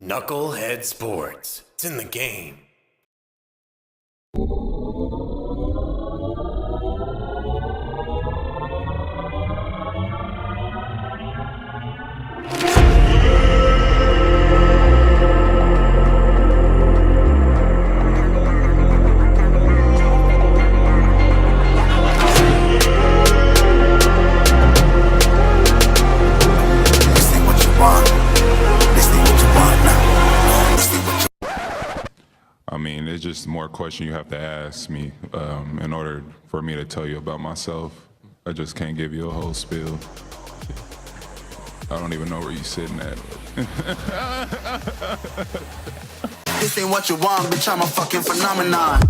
NuKKle HeDD Sports. It's in the game. I mean, it's just more questions you have to ask me in order for me to tell you about myself. I just can't give you a whole spiel. I don't even know where you're sitting at. This ain't what you want, bitch, I'm a fucking phenomenon.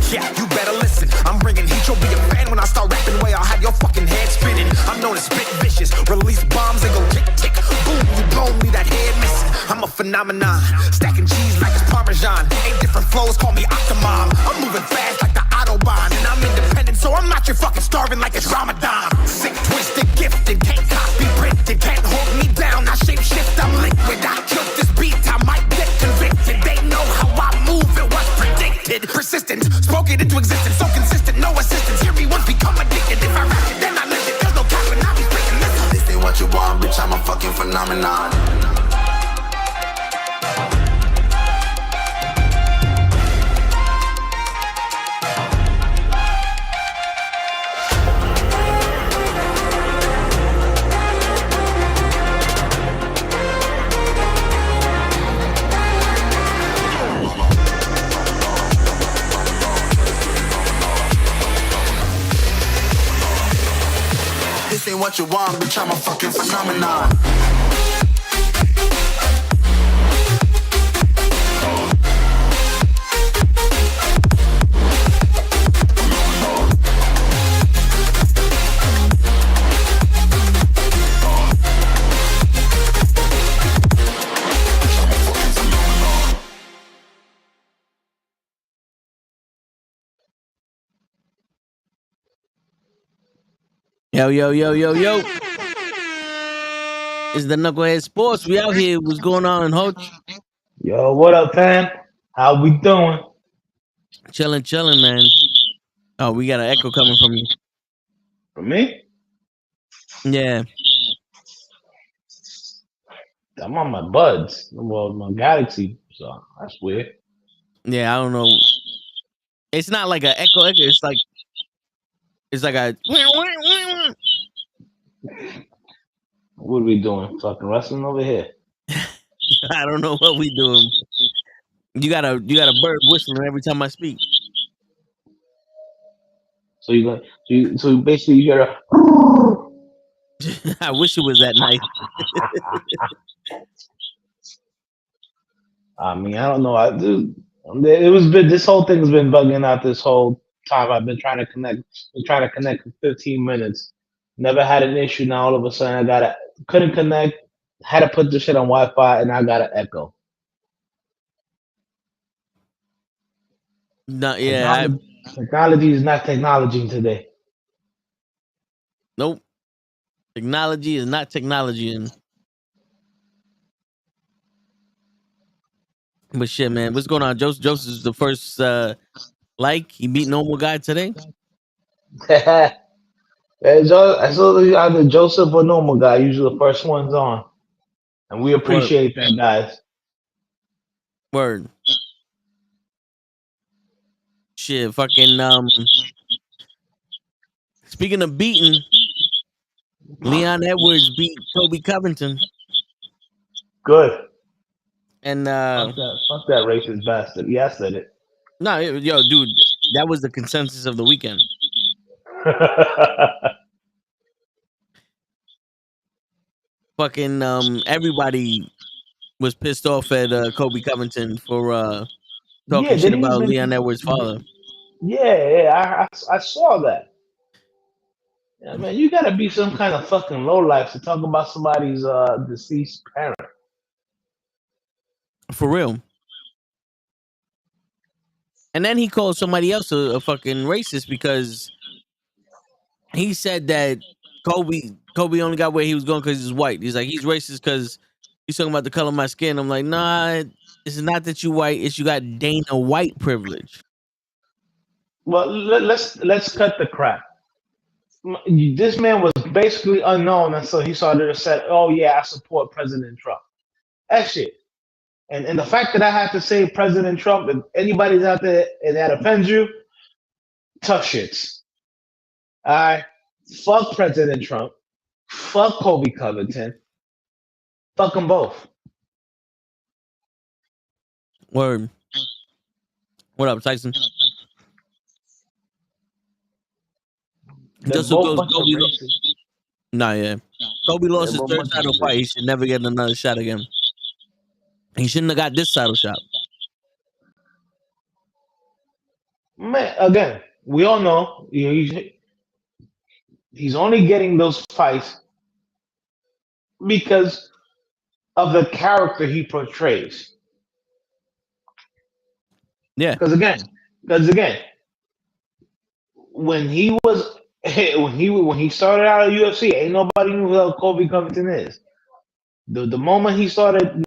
Yeah, you better listen. I'm bringing heat, you'll be a fan when I start rapping. Way I'll have your fucking head spinning. I'm known as spit vicious, release bombs and go tick tick. Boom, you blow me that head missing. I'm a phenomenon, stacking cheese like it's Parmesan. 8 different flows, call me Octomom. I'm moving fast like the Autobahn, and I'm independent, so I'm not your fucking starving like it's Ramadan. Sick, twisted, gifted, can't copy, printed, can't hold me down. I shape shift, I'm liquid. I killed this beat, I might get convicted. They know how I move, it was predicted. Persistent, spoke it into existence, so consistent, no assistance. Hear me once, become addicted. If I rap it, then I live it. There's no cap, and I'll be speaking. Listen, this ain't what you want, bitch. I'm a fucking phenomenon. This ain't what you want, bitch, I'm a fucking phenomenon. Yo. It's the NuKKle HeDD Sports. We out here. What's going on in Hoch? Yo, what up, fam? How we doing? Chilling, man. Oh, we got an echo coming from you. For me? Yeah. I'm on my buds. Well, my Galaxy, so that's weird. Yeah, I don't know. It's not like an echo. It's like a. What are we doing? Fucking wrestling over here. I don't know what we doing. You got a bird whistling every time I speak. So so basically you hear a. I wish it was that nice. I mean, I don't know. This whole thing has been bugging out this whole time. I've been trying to connect. For 15 minutes. Never had an issue. Now all of a sudden couldn't connect. Had to put the shit on Wi-Fi, and I got an echo. No, yeah. Technology is not technology today. Nope. Technology is not technology. But shit, man, what's going on? Joseph is the first he beat Normal Guy today. I saw either Joseph or Normal Guy. Usually the first one's on, and we appreciate that, guys. Word. Shit, fucking speaking of beating, Leon Edwards beat Kobe Covington. Good. And fuck that racist bastard. Yeah, I said it. No, yo, dude, that was the consensus of the weekend. Fucking everybody was pissed off at Kobe Covington for talking Yeah, shit didn't he about even? Leon Edwards' father. I saw that. Yeah, man, you gotta be some kind of fucking lowlife to talk about somebody's deceased parent. For real. And then he called somebody else a fucking racist because he said that Kobe only got where he was going because he's white. He's like, he's racist because he's talking about the color of my skin. I'm like, nah, it's not that you white, it's you got Dana White privilege. Well, let's cut the crap. This man was basically unknown until he started to say, "Oh yeah, I support President Trump." That shit. And the fact that I have to say President Trump, if anybody's out there and that offends you, tough shits. All right, fuck President Trump, fuck Kobe Covington, fuck them both. Word. What up, Tyson? They're Just who both goes bunch of Kobe. racists. Nah, yeah. Kobe lost They're his both third bunch of title racists. fight. He should never get another shot again. He shouldn't have got this title shot. Man, again, we all know he's only getting those fights because of the character he portrays. Yeah. Because again, when he was when he started out at UFC, ain't nobody knew who Kobe Covington is. The moment he started,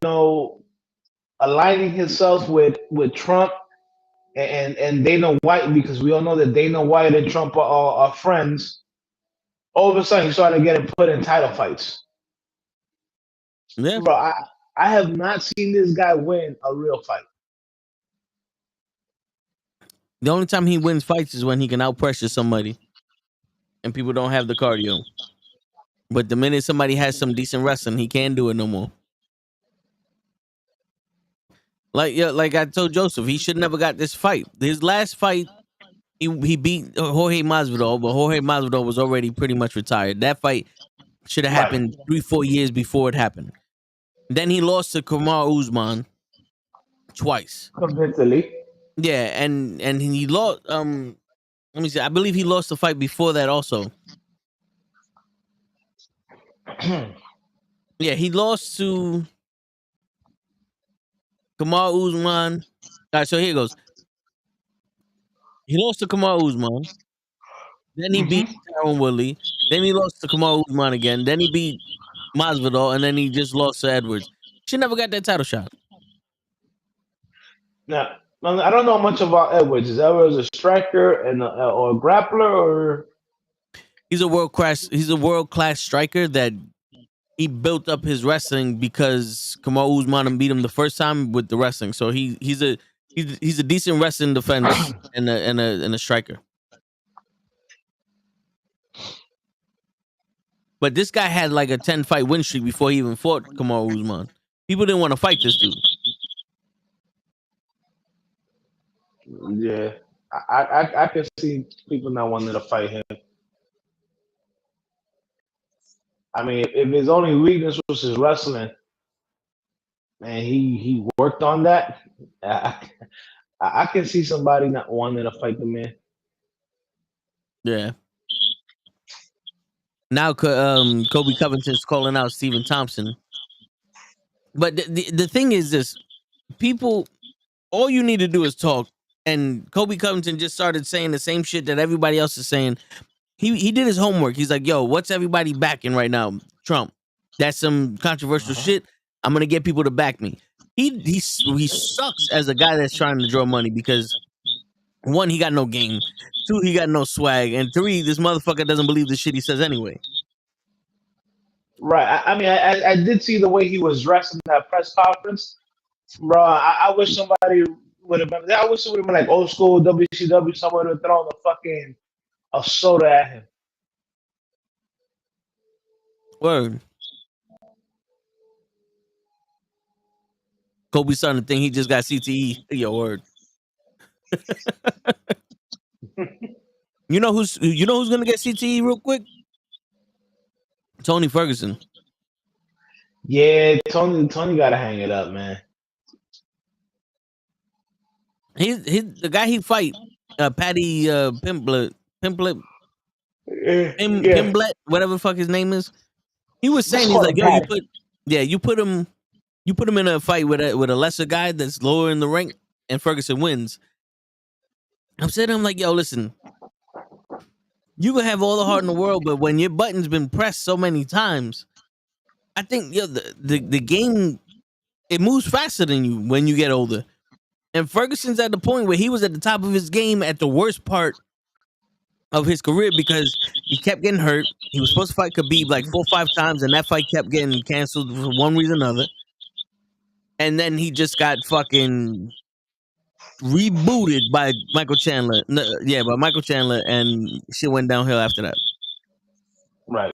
aligning himself with Trump and Dana White, because we all know that Dana White and Trump are friends. All of a sudden, he started getting put in title fights. Yeah. Bro, I have not seen this guy win a real fight. The only time he wins fights is when he can outpressure somebody and people don't have the cardio. But the minute somebody has some decent wrestling, he can't do it no more. Like I told Joseph, he should never got this fight. His last fight, he beat Jorge Masvidal, but Jorge Masvidal was already pretty much retired. That fight should have Right. happened 3-4 years before it happened. Then he lost to Kamaru Usman twice. Convincingly. Yeah, and he lost. Let me see. I believe he lost the fight before that also. Yeah, he lost to Kamaru Usman. All right, so here goes. He lost to Kamaru Usman. Then he beat Tyron Woodley. Then he lost to Kamaru Usman again. Then he beat Masvidal, and then he just lost to Edwards. She never got that title shot. Now, I don't know much about Edwards. Is Edwards a striker or a grappler or? He's a world class striker that he built up his wrestling because Kamaru Usman beat him the first time with the wrestling. So he's a decent wrestling defense and a striker. But this guy had like a 10 fight win streak before he even fought Kamaru Usman. People didn't want to fight this dude. Yeah, I can see people not wanting to fight him. I mean, if his only weakness was his wrestling, and he worked on that, I can see somebody not wanting to fight the man. Yeah. Now Kobe Covington's calling out Stephen Thompson. But the thing is this, people, all you need to do is talk. And Kobe Covington just started saying the same shit that everybody else is saying. He did his homework. He's like, yo, what's everybody backing right now? Trump. That's some controversial shit. I'm going to get people to back me. He sucks as a guy that's trying to draw money because, one, he got no game. Two, he got no swag. And three, this motherfucker doesn't believe the shit he says anyway. Right. I mean, I did see the way he was dressed in that press conference. Bro, I wish somebody would have been. I wish it would have been like old school WCW. Someone would have thrown a soda at him. Word. Kobe's starting to think he just got CTE. Yo, word. You know who's gonna get CTE real quick? Tony Ferguson. Yeah, Tony gotta hang it up, man. He's the guy he fight, Patty Yeah, Pimblett, whatever the fuck his name is. He was just saying, he's call like, him yo, Patty. you put him in a fight with a lesser guy that's lower in the rank, and Ferguson wins. I'm saying to him like, yo, listen, you can have all the heart in the world, but when your button's been pressed so many times, I think the game, it moves faster than you when you get older. And Ferguson's at the point where he was at the top of his game at the worst part of his career because he kept getting hurt. He was supposed to fight Khabib like 4 or 5 times, and that fight kept getting canceled for one reason or another. And then he just got fucking rebooted by Michael Chandler. By Michael Chandler, and shit went downhill after that. Right.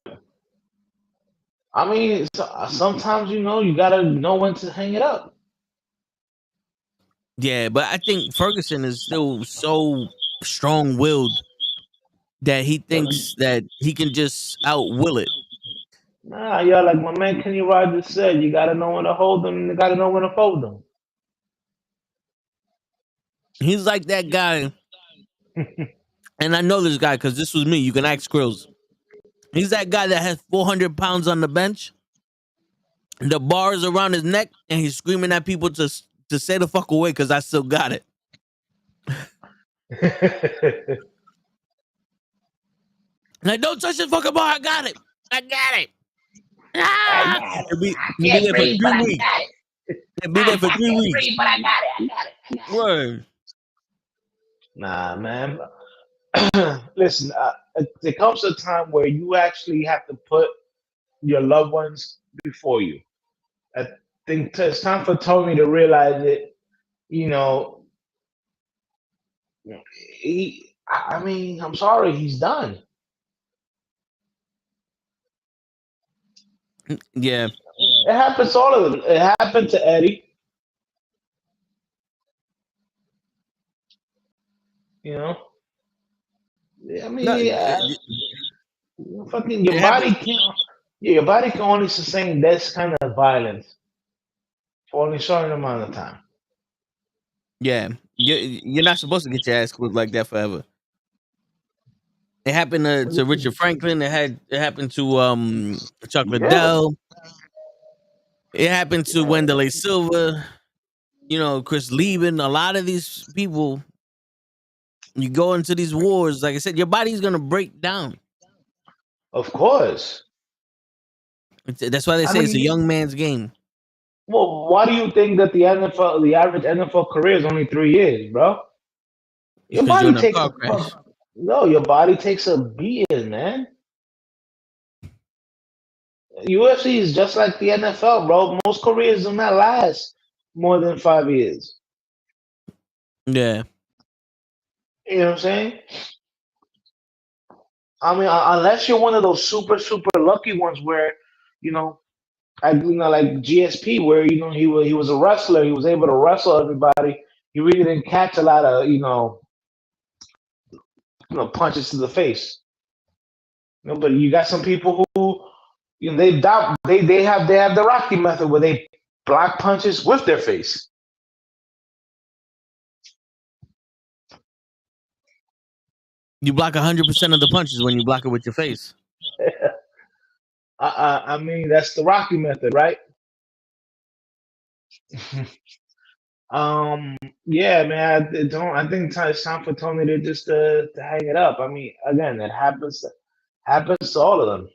I mean, sometimes you gotta know when to hang it up. Yeah, but I think Ferguson is still so strong-willed that he thinks that he can just outwill it. Nah, yo, like my man Kenny Rogers said, you gotta know when to hold them and you gotta know when to fold them. He's like that guy, and I know this guy because this was me. You can ask Skrills. He's that guy that has 400 pounds on the bench, the bars around his neck, and he's screaming at people to stay the fuck away because I still got it. Like, don't touch this fucking bar. I got it. Ah! He'll be there for 3 weeks. He'll be there for 3 weeks. But I got it. Word. Nah, man. Listen, there comes a time where you actually have to put your loved ones before you. I think it's time for Tony to realize it. You know, I mean, I'm sorry, he's done. Yeah. It happens to all of them. It happened to Eddie. You know, I mean, fucking your body can't. Yeah, your body can only sustain this kind of violence for only a certain amount of time. Yeah, you're not supposed to get your ass whipped like that forever. It happened to Richard Franklin. It happened to Chuck Liddell. It happened to Wanderlei Silva. You know, Chris Lieben. A lot of these people, you go into these wars, like I said, your body's gonna break down. Of course. That's why they say it's a young man's game. Well, why do you think that the average NFL career is only 3 years, bro? Your body takes your body takes a beating, man. UFC is just like the NFL, bro. Most careers do not last more than 5 years. Yeah. You know what I'm saying? I mean, unless you're one of those super lucky ones where, like GSP, where he was a wrestler, he was able to wrestle everybody. He really didn't catch a lot of punches to the face. But you got some people who they have the Rocky method where they block punches with their face. You block 100% of the punches when you block it with your face. I mean, that's the Rocky method, right? Yeah, man. I think it's time for Tony to just to hang it up. I mean, again, it happens to all of them.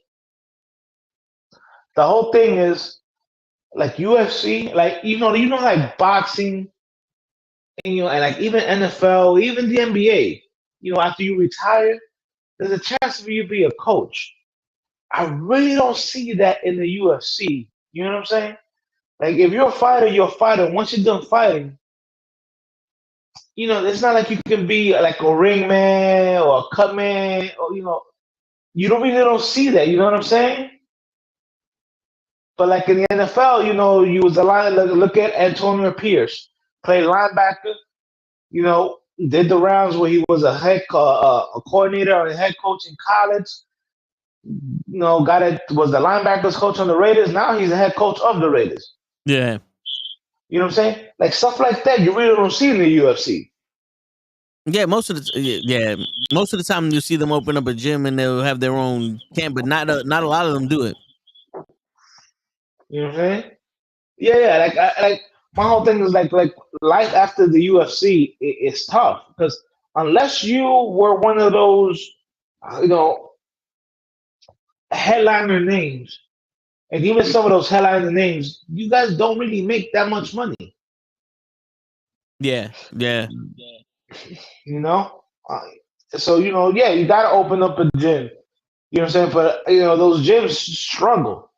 The whole thing is like UFC, like like boxing, and and like even NFL, even the NBA. After you retire, there's a chance for you to be a coach. I really don't see that in the UFC. You know what I'm saying? Like if you're a fighter, you're a fighter. Once you're done fighting, it's not like you can be like a ring man or a cut man, or you don't see that. You know what I'm saying? But like in the NFL, you was a line. Look at Antonio Pierce, played linebacker. Did the rounds where he was a coordinator or a head coach in college. Guy that was the linebackers coach on the Raiders. Now he's the head coach of the Raiders. Yeah. You know what I'm saying? Like stuff like that, you really don't see in the UFC. Yeah, most of the time you see them open up a gym and they'll have their own camp, but not a lot of them do it. You know what I'm saying? Yeah. Like my whole thing is like life after the UFC is tough because unless you were one of those, you know, headliner names, and even some of those headliner names, you guys don't really make that much money. Yeah. You know, so yeah, you gotta open up a gym. You know what I'm saying? But those gyms struggle.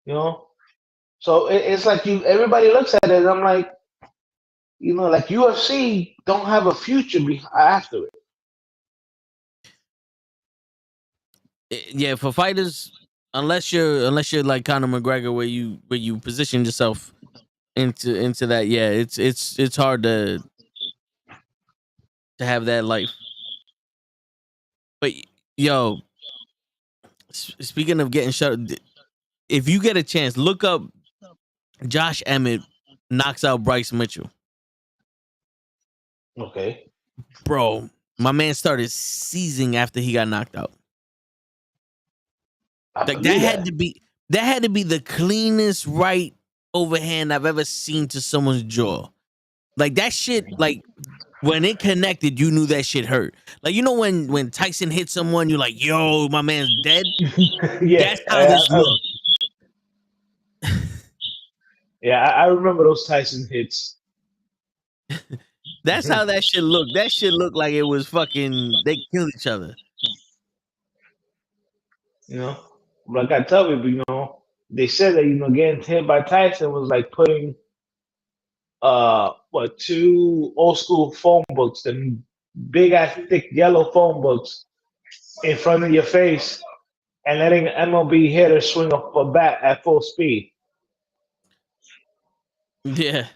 You know, so it's like everybody looks at it, and I'm like, like UFC don't have a future after it. Yeah, for fighters, unless you're like Conor McGregor, where you position yourself into that, yeah, it's hard to have that life. But yo, speaking of getting shut, if you get a chance, look up Josh Emmett knocks out Bryce Mitchell. Okay. Bro, my man started seizing after he got knocked out. Like that had to be the cleanest right overhand I've ever seen to someone's jaw. Like that shit, like when it connected, you knew that shit hurt. Like when Tyson hit someone, you're like, yo, my man's dead. Yeah. That's how this looked. Yeah, I remember those Tyson hits. That's how that shit looked. That shit looked like it was fucking. They killed each other. Like I tell people, they said that getting hit by Tyson was like putting two old school phone books, the big ass thick yellow phone books in front of your face, and letting an MLB hitter swing up a bat at full speed. Yeah.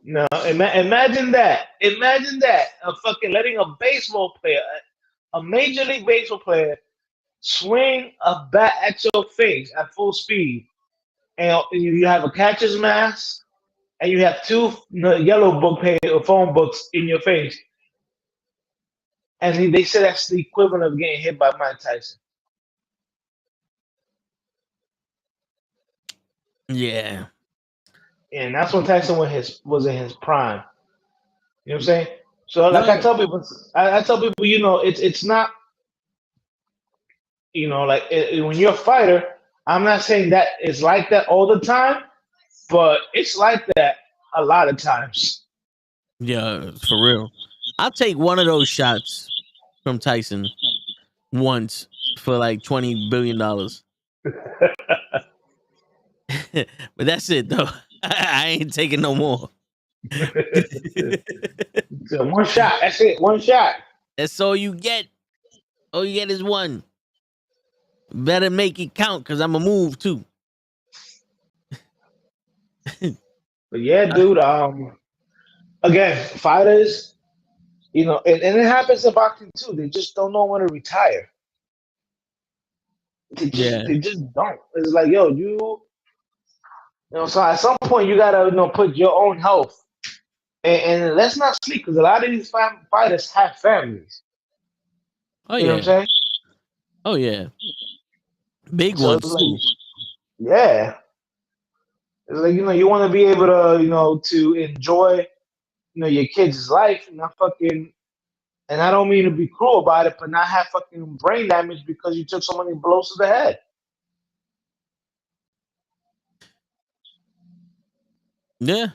No, imagine that. Imagine that. Fucking letting a baseball player, a major league baseball player, swing a bat at your face at full speed, and you have a catcher's mask, and you have two yellow phone books in your face, and they say that's the equivalent of getting hit by Mike Tyson. Yeah. And that's when Tyson was in his prime. You know what I'm saying? So like I tell people, it's not, like when you're a fighter, I'm not saying that it's like that all the time, but it's like that a lot of times. Yeah, for real. I'll take one of those shots from Tyson once for like $20 billion. But that's it though. I ain't taking no more. So one shot. That's it. One shot. That's all you get. All you get is one. Better make it count because I'm a move too. But yeah, dude. Again, fighters, and it happens in boxing too. They just don't know when to retire. They just don't. It's like, yo, so at some point you gotta, put your own health. And let's not sleep because a lot of these fighters have families. Oh, you know what I'm saying? Oh yeah. Big ones too. Yeah. It's like, you want to be able to, to enjoy, your kids' life and not fucking, and I don't mean to be cruel about it, but not have fucking brain damage because you took so many blows to the head. Yeah.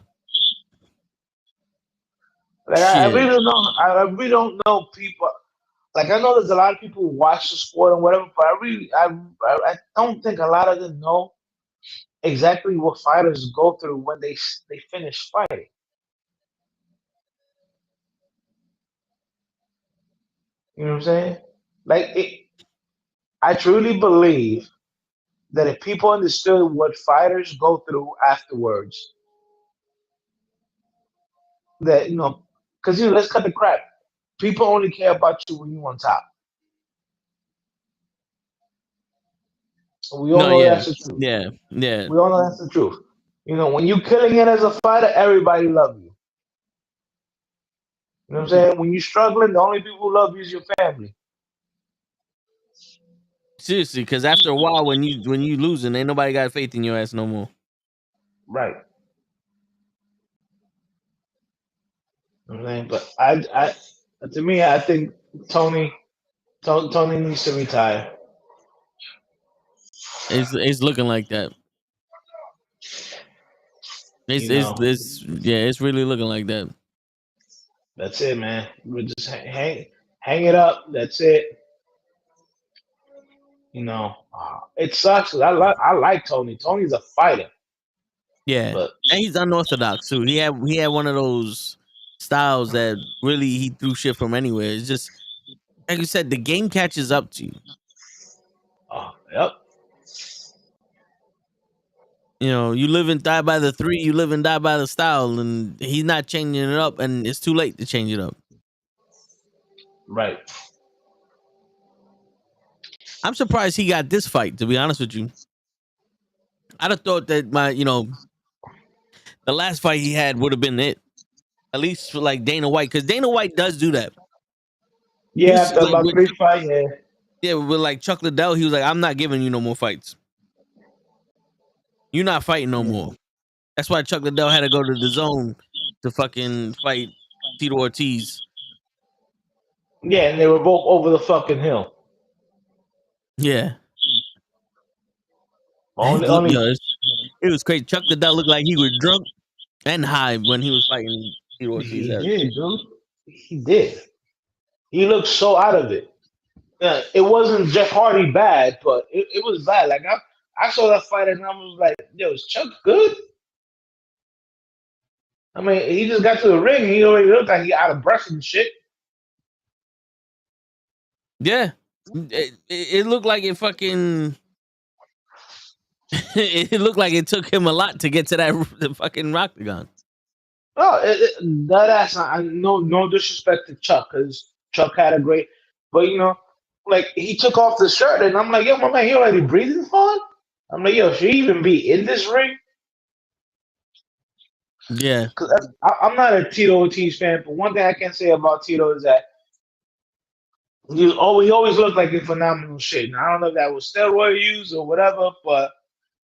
Like I really don't know. I really don't know people. Like I know there's a lot of people who watch the sport and whatever, but I don't think a lot of them know exactly what fighters go through when they finish fighting. You know what I'm saying? Like I truly believe that if people understood what fighters go through afterwards, that because let's cut the crap. People only care about you when you're on top. We all No, know yeah, that's the truth. yeah, yeah. We all know that's the truth. You know, when you killing it as a fighter, everybody love you. You know what I'm saying? When you're struggling, the only people who love you is your family. Seriously, because after a while, when you losing, ain't nobody got faith in your ass no more. Right. You know what I'm saying? But to me, I think Tony needs to retire. It's looking like that. You know, It's really looking like that. that's it, man. We just hang it up. That's it. You know, it sucks. 'Cause I like Tony. Tony's a fighter, Yeah, but and he's unorthodox too. He had one of those styles that really he threw shit from anywhere. It's just like you said, the game catches up to you. yep, You know, you live and die by the three, you live and die by the style, and he's not changing it up, and it's too late to change it up. right. I'm surprised he got this fight, to be honest with you. I'd have thought that the last fight he had would have been it. At least for like Dana White, because Dana White does do that. Yeah, He's after like about with, 3 fights, yeah, yeah, with like Chuck Liddell, he was like, I'm not giving you no more fights. You're not fighting no more. That's why Chuck Liddell had to go to the zone to fucking fight Tito Ortiz. yeah, and they were both over the fucking hill. Yeah. Only, Yo, only, it was crazy. Chuck Liddell looked like he was drunk and high when he was fighting Tito Ortiz. he did, dude. He did. He looked so out of it. Yeah, it wasn't Jeff Hardy bad, but it was bad. Like I saw that fight and I was like, yo, is Chuck good? I mean, he just got to the ring and he already looked like he out of breath and shit. Yeah. It looked like it fucking it looked like it took him a lot to get to the fucking octagon. Oh, that's not, no disrespect to Chuck because Chuck had a great, but you know, like he took off the shirt and I'm like, yo, my man, he already breathing hard. I'm like, yo, should he even be in this ring? Yeah. Because I'm not a Tito Ortiz fan, but one thing I can say about Tito is that he always looked like in phenomenal shape. Now I don't know if that was steroid use or whatever, but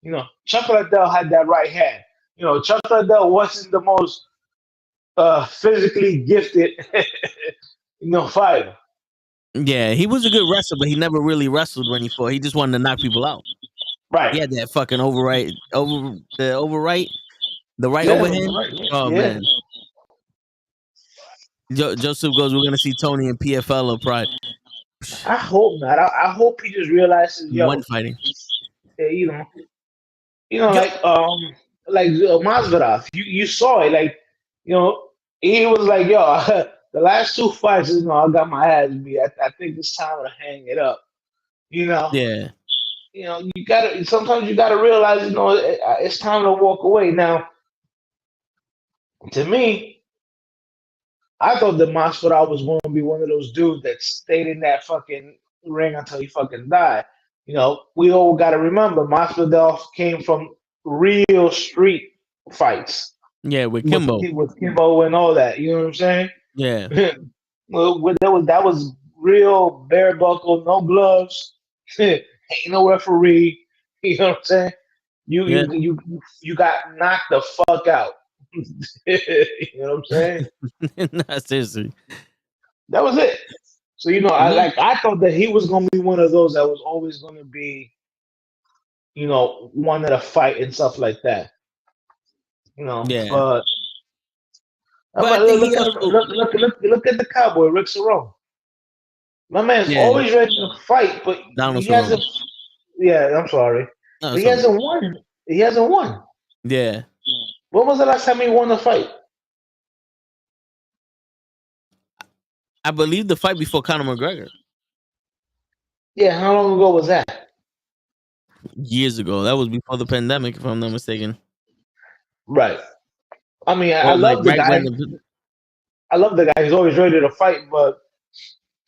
you know, Chuck Liddell had that right hand. You know, Chuck Liddell wasn't the most physically gifted, fighter. Yeah, he was a good wrestler, but he never really wrestled when he fought. He just wanted to knock people out. He Right. had that fucking the right Yeah, overhand. right. Oh Yeah. man. Joseph goes, we're gonna see Tony and PFL or Pride. I hope not. I hope he just realizes, One yo, fighting. you know, Yo, like Masvidal. You saw it, like, he was like, yo, the last 2 fights, I got my ass beat. I think it's time to hang it up. You know, yeah. you gotta sometimes you gotta realize, it's time to walk away. Now, to me, I thought that Masvidal was going to be one of those dudes that stayed in that fucking ring until he fucking died. We all got to remember Masvidal came from real street fights Yeah, with with Kimbo. with Kimbo and all that. You know what I'm saying? Yeah. Well, that was real bare buckle, no gloves, ain't no referee. You know what I'm saying? You Yeah. you you you got knocked the fuck out. You know what I'm saying? Nah, seriously. That was it. So Yeah. I thought that he was gonna be one of those that was always gonna be, one of the fight and stuff like that. Yeah. But But I think he look at also look at the cowboy Rick Cerrone. My man's yeah, always ready to fight, but Donald he Cerrone. hasn't. Yeah, I'm sorry, No, but he it's okay. hasn't won. He hasn't won. Yeah. When was the last time he won a fight? I believe the fight before Conor McGregor. Yeah, how long ago was that? Years ago. That was before the pandemic, if I'm not mistaken. Right. I mean, I Or like love the right guy. when the I love the guy. He's always ready to fight, but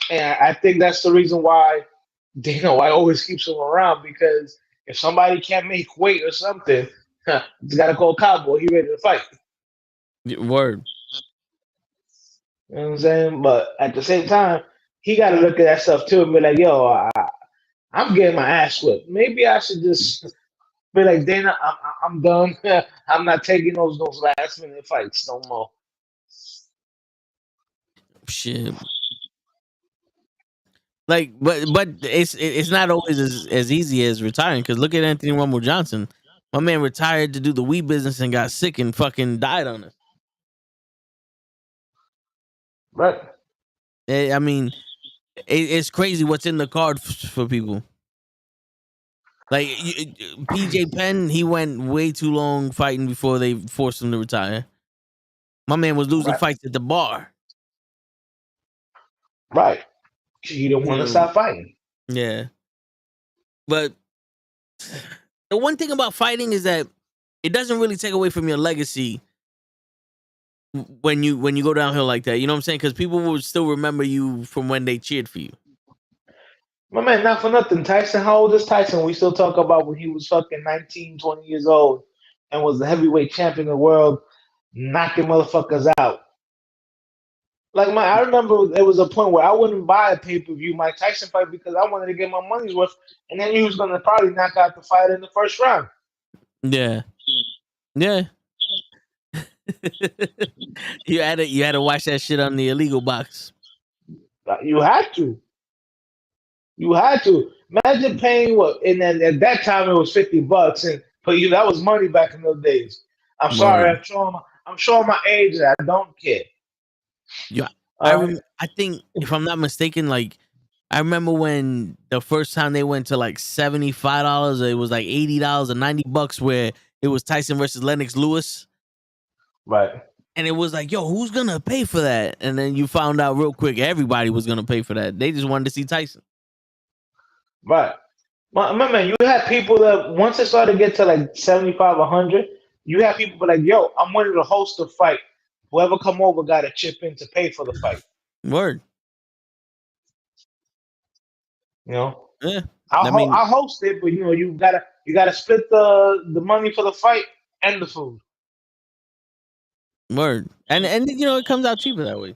and I think that's the reason why Dana White always keeps him around because If somebody can't make weight or something, just gotta call Cowboy. He ready to fight. Word. You know what I'm saying? But at the same time, he got to look at that stuff too and be like, yo, I'm getting my ass whipped. Maybe I should just be like, Dana, I'm done. I'm not taking those last minute fights no more. Shit. Like, but it's not always as easy as retiring. Because look at Anthony Rumble Johnson. My man retired to do the weed business and got sick and fucking died on it. Right. I mean, it's crazy what's in the card for people. Like PJ Penn, he went way too long fighting before they forced him to retire. My man was losing fights at the bar. Right. You don't want to stop fighting. Yeah. But the one thing about fighting is that it doesn't really take away from your legacy when you go downhill like that. You know what I'm saying? Because people will still remember you from when they cheered for you. My man, not for nothing. Tyson, how old is Tyson? We still talk about when he was fucking 19, 20 years old and was the heavyweight champion of the world, knocking motherfuckers out. Like, I remember there was a point where I wouldn't buy a pay-per-view Mike Tyson fight because I wanted to get my money's worth, and then he was going to probably knock out the fight in the first round. Yeah. Yeah. you had to watch that shit on the illegal box. You had to. You had to. Imagine paying what, and then at that time it was $50, and for you that was money back in those days. I'm sorry, I'm showing my age. I don't care. Yeah, I think if I'm not mistaken, like I remember when the first time they went to like $75, it was like $80 or $90 where it was Tyson versus Lennox Lewis. Right. And it was like, yo, who's gonna pay for that? And then you found out real quick everybody was gonna pay for that. They just wanted to see Tyson. Right. My man, you had people that once it started to get to like 75, 100, you had people like, yo, I'm willing to host the fight. Whoever come over got to chip in to pay for the fight. Word. You know? Yeah. I'll host it, but you know, you gotta split the money for the fight and the food. Word. And you know, it comes out cheaper that way.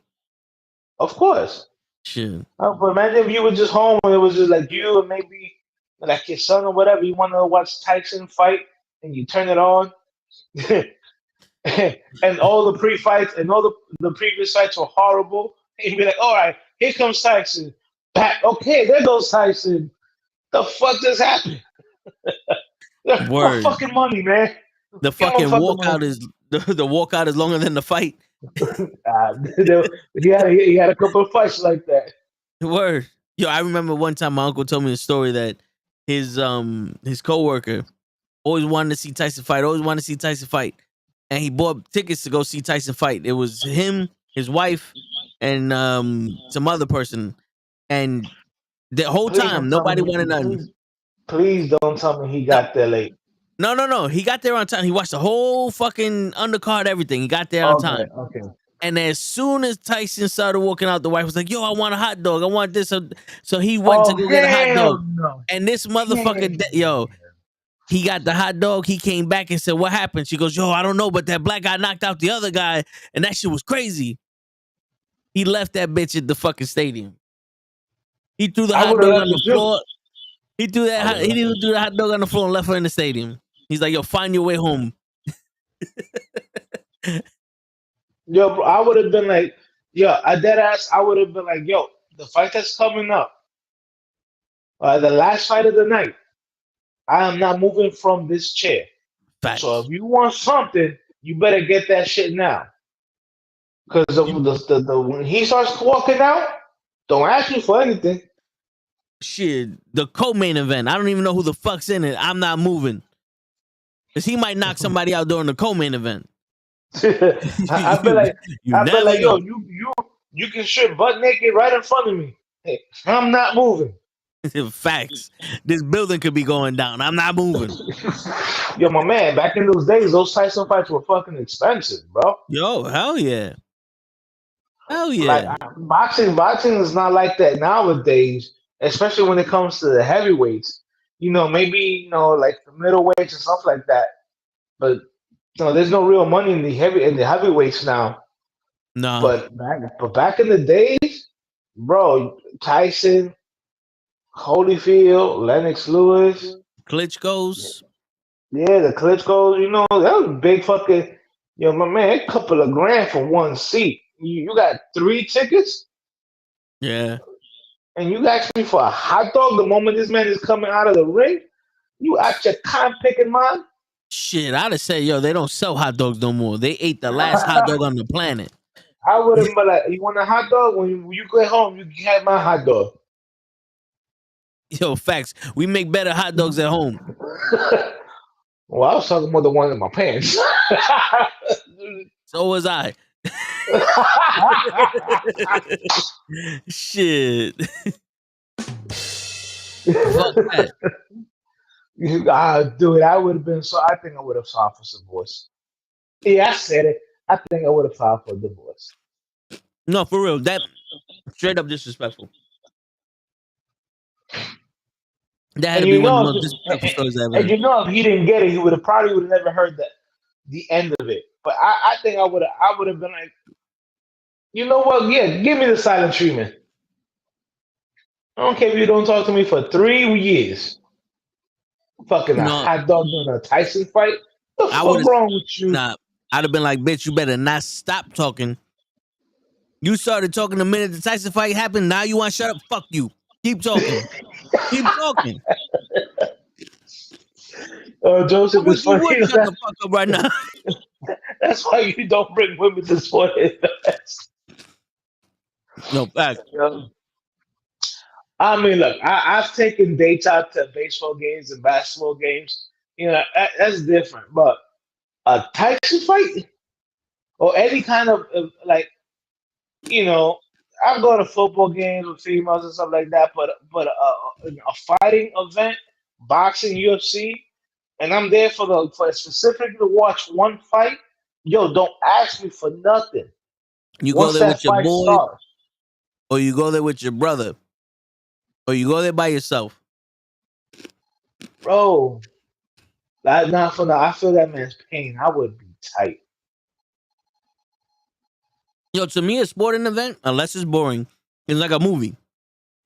Of course. Shit. But imagine if you were just home and it was just like you and maybe like your son or whatever, you want to watch Tyson fight and you turn it on. And all the pre-fights and all the previous fights were horrible. And you'd be like, all right, here comes Tyson. Back. Okay, there goes Tyson. The fuck just happened? Word. Fucking money, man. The fucking walkout is the walkout is longer than the fight. He had a couple of fights like that. Word. Yo, I remember one time my uncle told me a story that his coworker always wanted to see Tyson fight, and he bought tickets to go see Tyson fight. It was him, his wife, and some other person, and the whole time nobody wanted nothing. Please don't tell me he got there late. No. He got there on time. He watched the whole fucking undercard, everything. He got there on time. Okay. And as soon as Tyson started walking out, the wife was like, yo, I want a hot dog. I want this. So he went to go get a hot dog. No. And this motherfucker, he got the hot dog. He came back and said, what happened? She goes, yo, I don't know, but that black guy knocked out the other guy, and that shit was crazy. He left that bitch at the fucking stadium. He threw the hot dog on the floor. He threw the hot dog on the floor and left her in the stadium. He's like, yo, find your way home. Yo, bro, I would have been like, yo, I dead ass, I would have been like, yo, the fight that's coming up, the last fight of the night, I am not moving from this chair. Facts. So if you want something, you better get that shit now. Because when he starts walking out, don't ask me for anything. Shit, the co-main event, I don't even know who the fuck's in it. I'm not moving. Because he might knock somebody out during the co-main event. I feel like, yo, you can strip butt naked right in front of me. Hey, I'm not moving. Facts. This building could be going down. I'm not moving. Yo, my man, back in those days, those Tyson fights were fucking expensive, bro. Yo, hell yeah. Hell yeah. Like, boxing is not like that nowadays, especially when it comes to the heavyweights. maybe like the middleweights and stuff like that. But there's no real money in the heavyweights now. No. But back in the days, bro, Tyson, Holyfield, Lennox Lewis, Klitschko's. yeah, the Klitschko's, that was big fucking, my man, a couple of grand for one seat. You got 3 tickets, Yeah. and you asked me for a hot dog the moment this man is coming out of the ring. You out your con picking mind? Shit, I'd have said, yo, they don't sell hot dogs no more. They ate the last hot dog on the planet. I would have been like, you want a hot dog? When you get home, you can have my hot dog. Yo, facts. We make better hot dogs at home. Well, I was talking about the one in my pants. So was I. Shit. Fuck that. Dude, I would have been I think I would have filed for divorce. Yeah, I said it. I think I would have filed for divorce. No, for real. That straight up disrespectful. That had to be one of the most disrespectful stories I've ever heard. And if he didn't get it, he would have never heard the end of it. But I think I would have been like, you know what? Yeah, give me the silent treatment. I don't care if you don't talk to me for 3 years. Fucking a hot dog during a Tyson fight. What the fuck wrong with you? Nah, I'd have been like, bitch, you better not stop talking. You started talking the minute the Tyson fight happened. Now you want to shut up? Fuck you. Keep talking. Keep talking. Joseph is funny. You would shut the fuck up right now. That's why you don't bring women to sporting events. No, fact. I mean, look, I've taken dates out to baseball games and basketball games. That's different. But a Tyson fight or any kind of I've gone to football games with females and stuff like that. But a fighting event, boxing, UFC, and I'm there for specifically to watch one fight. Yo, don't ask me for nothing. You go there with your boy, or you go there with your brother, or you go there by yourself. Bro, I feel that man's pain. I would be tight. Yo, to me, a sporting event, unless it's boring, is like a movie.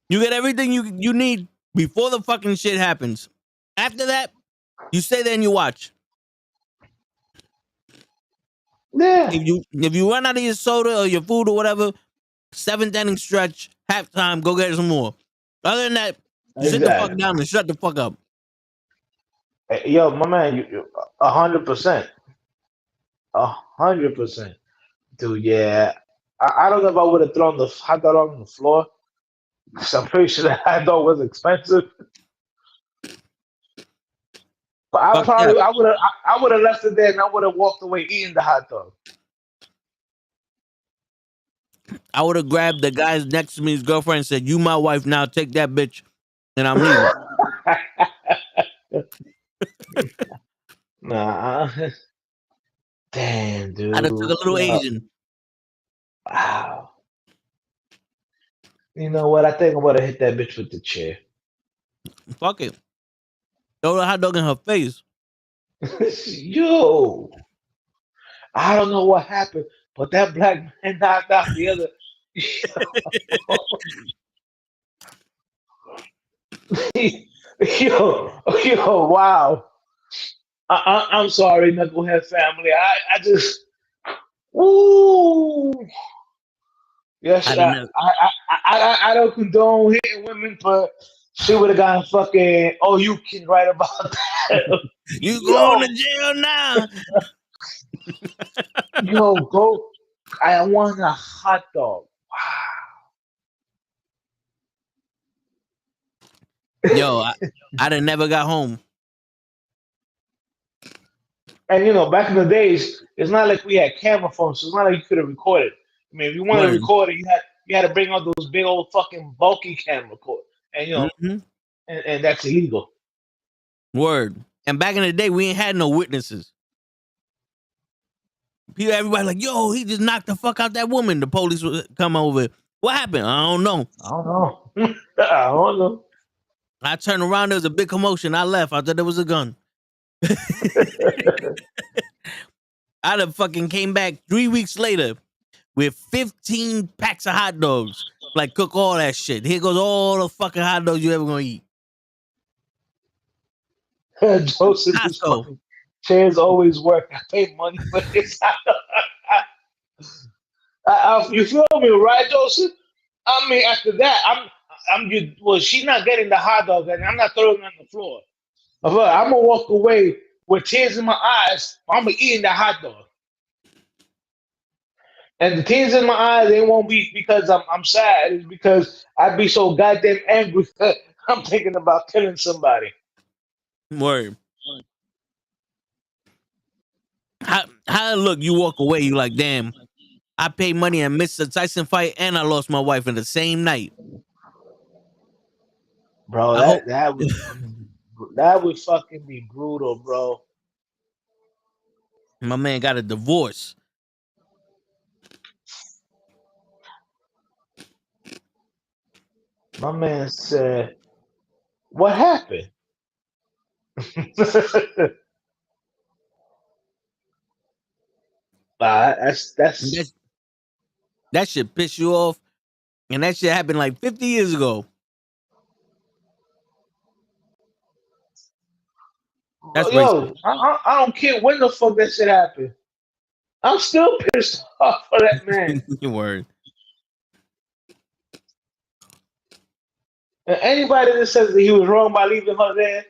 You get everything you need before the fucking shit happens. After that, you stay there and you watch. Yeah. If you run out of your soda or your food or whatever, 7th inning stretch, halftime, go get some more. Other than that, sit the fuck down and shut the fuck up. Hey, yo, my man, you 100%. 100%. Dude, yeah. I don't know if I would have thrown the hot dog on the floor. Because I'm pretty sure that hot dog was expensive. But I would have left it there and I would have walked away eating the hot dog. I would have grabbed the guy next to me, his girlfriend, and said, "You my wife now, take that bitch." And I'm leaving. Nah. Damn, dude. I'd have took a little Asian. Wow. You know what? I think I'm gonna hit that bitch with the chair. Fuck it. Throw the hot dog in her face. Yo. I don't know what happened, but that black man knocked out the other. Yo, wow. I'm sorry, Knucklehead family. I just, ooh. Yes, I don't condone hitting women, but she would have gotten fucking. Oh, you can write about that. You going to jail now? Yo, go. I want a hot dog. Wow. Yo, I'd have never got home. And back in the days, it's not like we had camera phones, so it's not like you could have recorded. I mean, if you wanted to record it, you had to bring out those big old fucking bulky camera cord, and and that's illegal. Word. And back in the day, we ain't had no witnesses. Everybody like, yo, he just knocked the fuck out that woman. The police would come over. What happened? I don't know. I don't know. I turned around. There was a big commotion. I left. I thought there was a gun. I done fucking came back 3 weeks later with 15 packs of hot dogs. Like, cook all that shit. Here goes all the fucking hot dogs you ever gonna eat. Joseph is Costco. funny. Chairs always work. I pay money for this. You feel me, right, Joseph? I mean, after that, well, she's not getting the hot dog, and I'm not throwing it on the floor. I'm gonna walk away with tears in my eyes. I'm eating the hot dog, and the tears in my eyes, they won't be because I'm sad. It's because I'd be so goddamn angry that I'm thinking about killing somebody. Word. How look? You walk away. You like, damn. I paid money and missed the Tyson fight, and I lost my wife in the same night. Bro, that would fucking be brutal, bro. My man got a divorce. My man said, "What happened?" That's That shit piss you off, and that shit happened like 50 years ago. That's yo. racist. I don't care when the fuck that shit happened. I'm still pissed off for that man. Word. And anybody that says that he was wrong by leaving her there,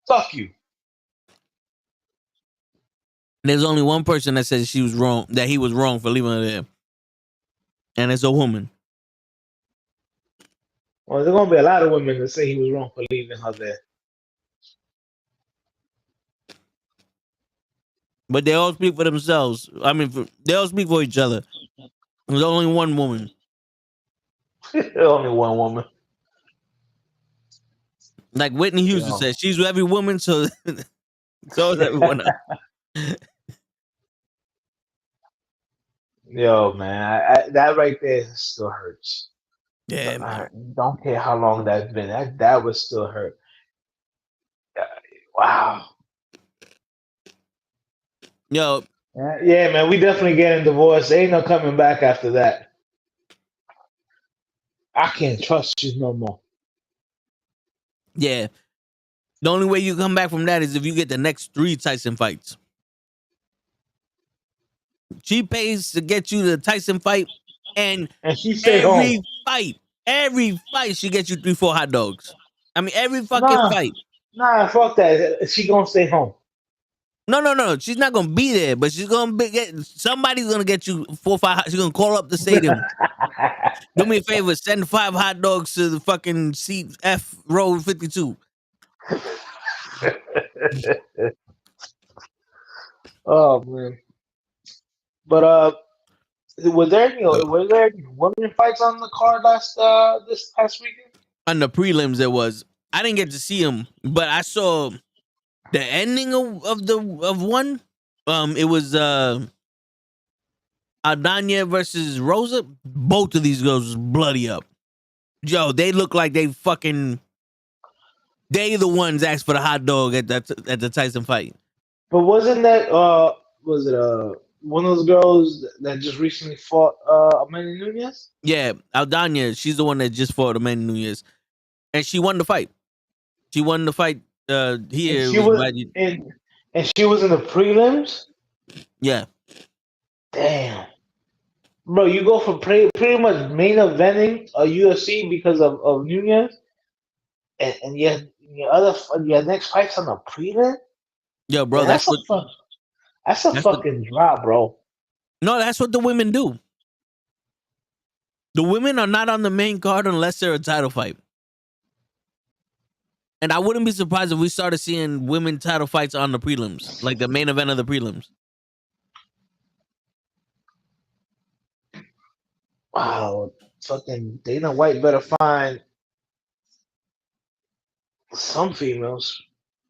fuck you. There's only one person that says she was wrong, that he was wrong for leaving her there, and it's a woman. Well, there's gonna be a lot of women that say he was wrong for leaving her there. But they all speak for themselves. I mean, they all speak for each other. There's only one woman. Only one woman. Like Whitney Houston said, she's with every woman, so so is everyone else. Yo, man, that right there still hurts. Yeah, man. Don't care how long that's been. That would still hurt. Wow. Yo, yeah, man, we definitely getting divorced. Ain't no coming back after that. I can't trust you no more. yeah. The only way you come back from that is if you get the next 3 Tyson fights. She pays to get you the Tyson fight, and she stay home. Every fight, she gets you 3-4 hot dogs. I mean, every fucking fight. Nah, fuck that. She gonna stay home. No. She's not gonna be there, but she's gonna somebody's gonna get you 4 or 5. She's gonna call up the stadium. Do me a favor, send 5 hot dogs to the fucking seat F row 52. Oh man. But was there any women fights on the card this past weekend? On the prelims, there was. I didn't get to see them, but I saw the ending of one. It was Aldana versus Rosa. Both of these girls was bloody up. Yo, they look like they the ones asked for the hot dog at the Tyson fight. But wasn't that was it one of those girls that just recently fought Amanda Nunes? Yeah, Aldana, she's the one that just fought Amanda Nunes, and she won the fight. She won the fight here. And she was in the prelims? Yeah. Damn. Bro, you go from pretty much main eventing a UFC because of Nunes, and your next fight's on the prelim? Yo, bro, Man, that's a fucking drop, bro. No, that's what the women do. The women are not on the main card unless they're a title fight. And I wouldn't be surprised if we started seeing women title fights on the prelims, like the main event of the prelims. Wow, fucking Dana White better find some females.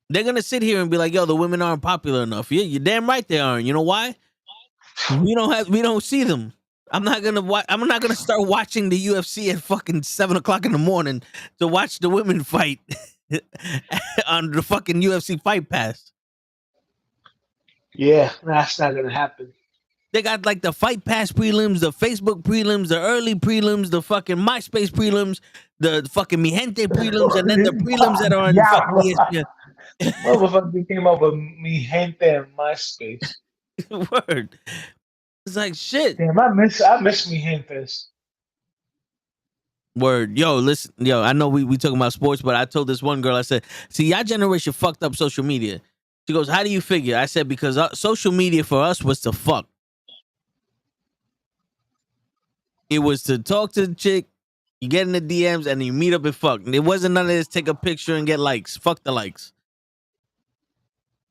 They're gonna sit here and be like, "Yo, the women aren't popular enough." Yeah, you're damn right they aren't. You know why? We don't see them. I'm not gonna start watching the UFC at fucking 7:00 in the morning to watch the women fight. on the fucking UFC Fight Pass. Yeah, that's not gonna happen. They got like the Fight Pass prelims, the Facebook prelims, the early prelims, the fucking MySpace prelims, the fucking Mi Gente prelims, and then the prelims that are on Yeah, fucking ESPN. motherfucker came up with Mi Gente and MySpace. Word. It's like shit. Damn, I miss Mi Gentes. Word. Yo, listen, yo, I know we talking about sports, but I told this one girl, I said, see, y'all generation fucked up social media. She goes, how do you figure? I said, because social media for us was to fuck. It was to talk to the chick, you get in the DMs, and you meet up and fuck. And it wasn't none of this take a picture and get likes. Fuck the likes.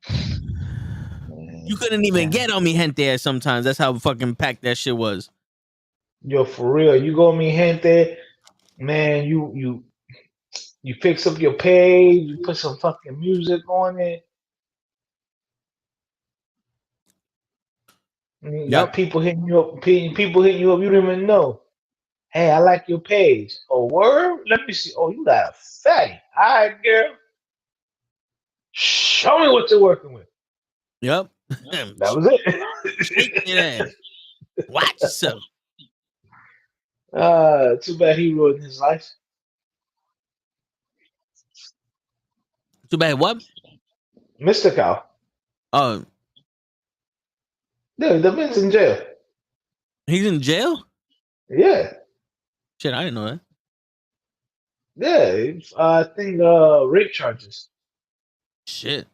You couldn't even get on Mi Gente sometimes. That's how fucking packed that shit was. Yo, for real, you go Mi Gente, man. You fix up your page. You put some fucking music on it. And you got people hitting you up. People hitting you up. You don't even know. Hey, I like your page. Oh, word? Let me see. Oh, you got a fatty. All right, girl. Show me what you're working with. Yep. That was it. Shake your ass. Watch yourself. Too bad he ruined his life. Too bad what? Mr. Cow. Oh, Yeah, the man's in jail. he's in jail? Yeah. Shit, I didn't know that. Yeah. I think rape charges. Shit.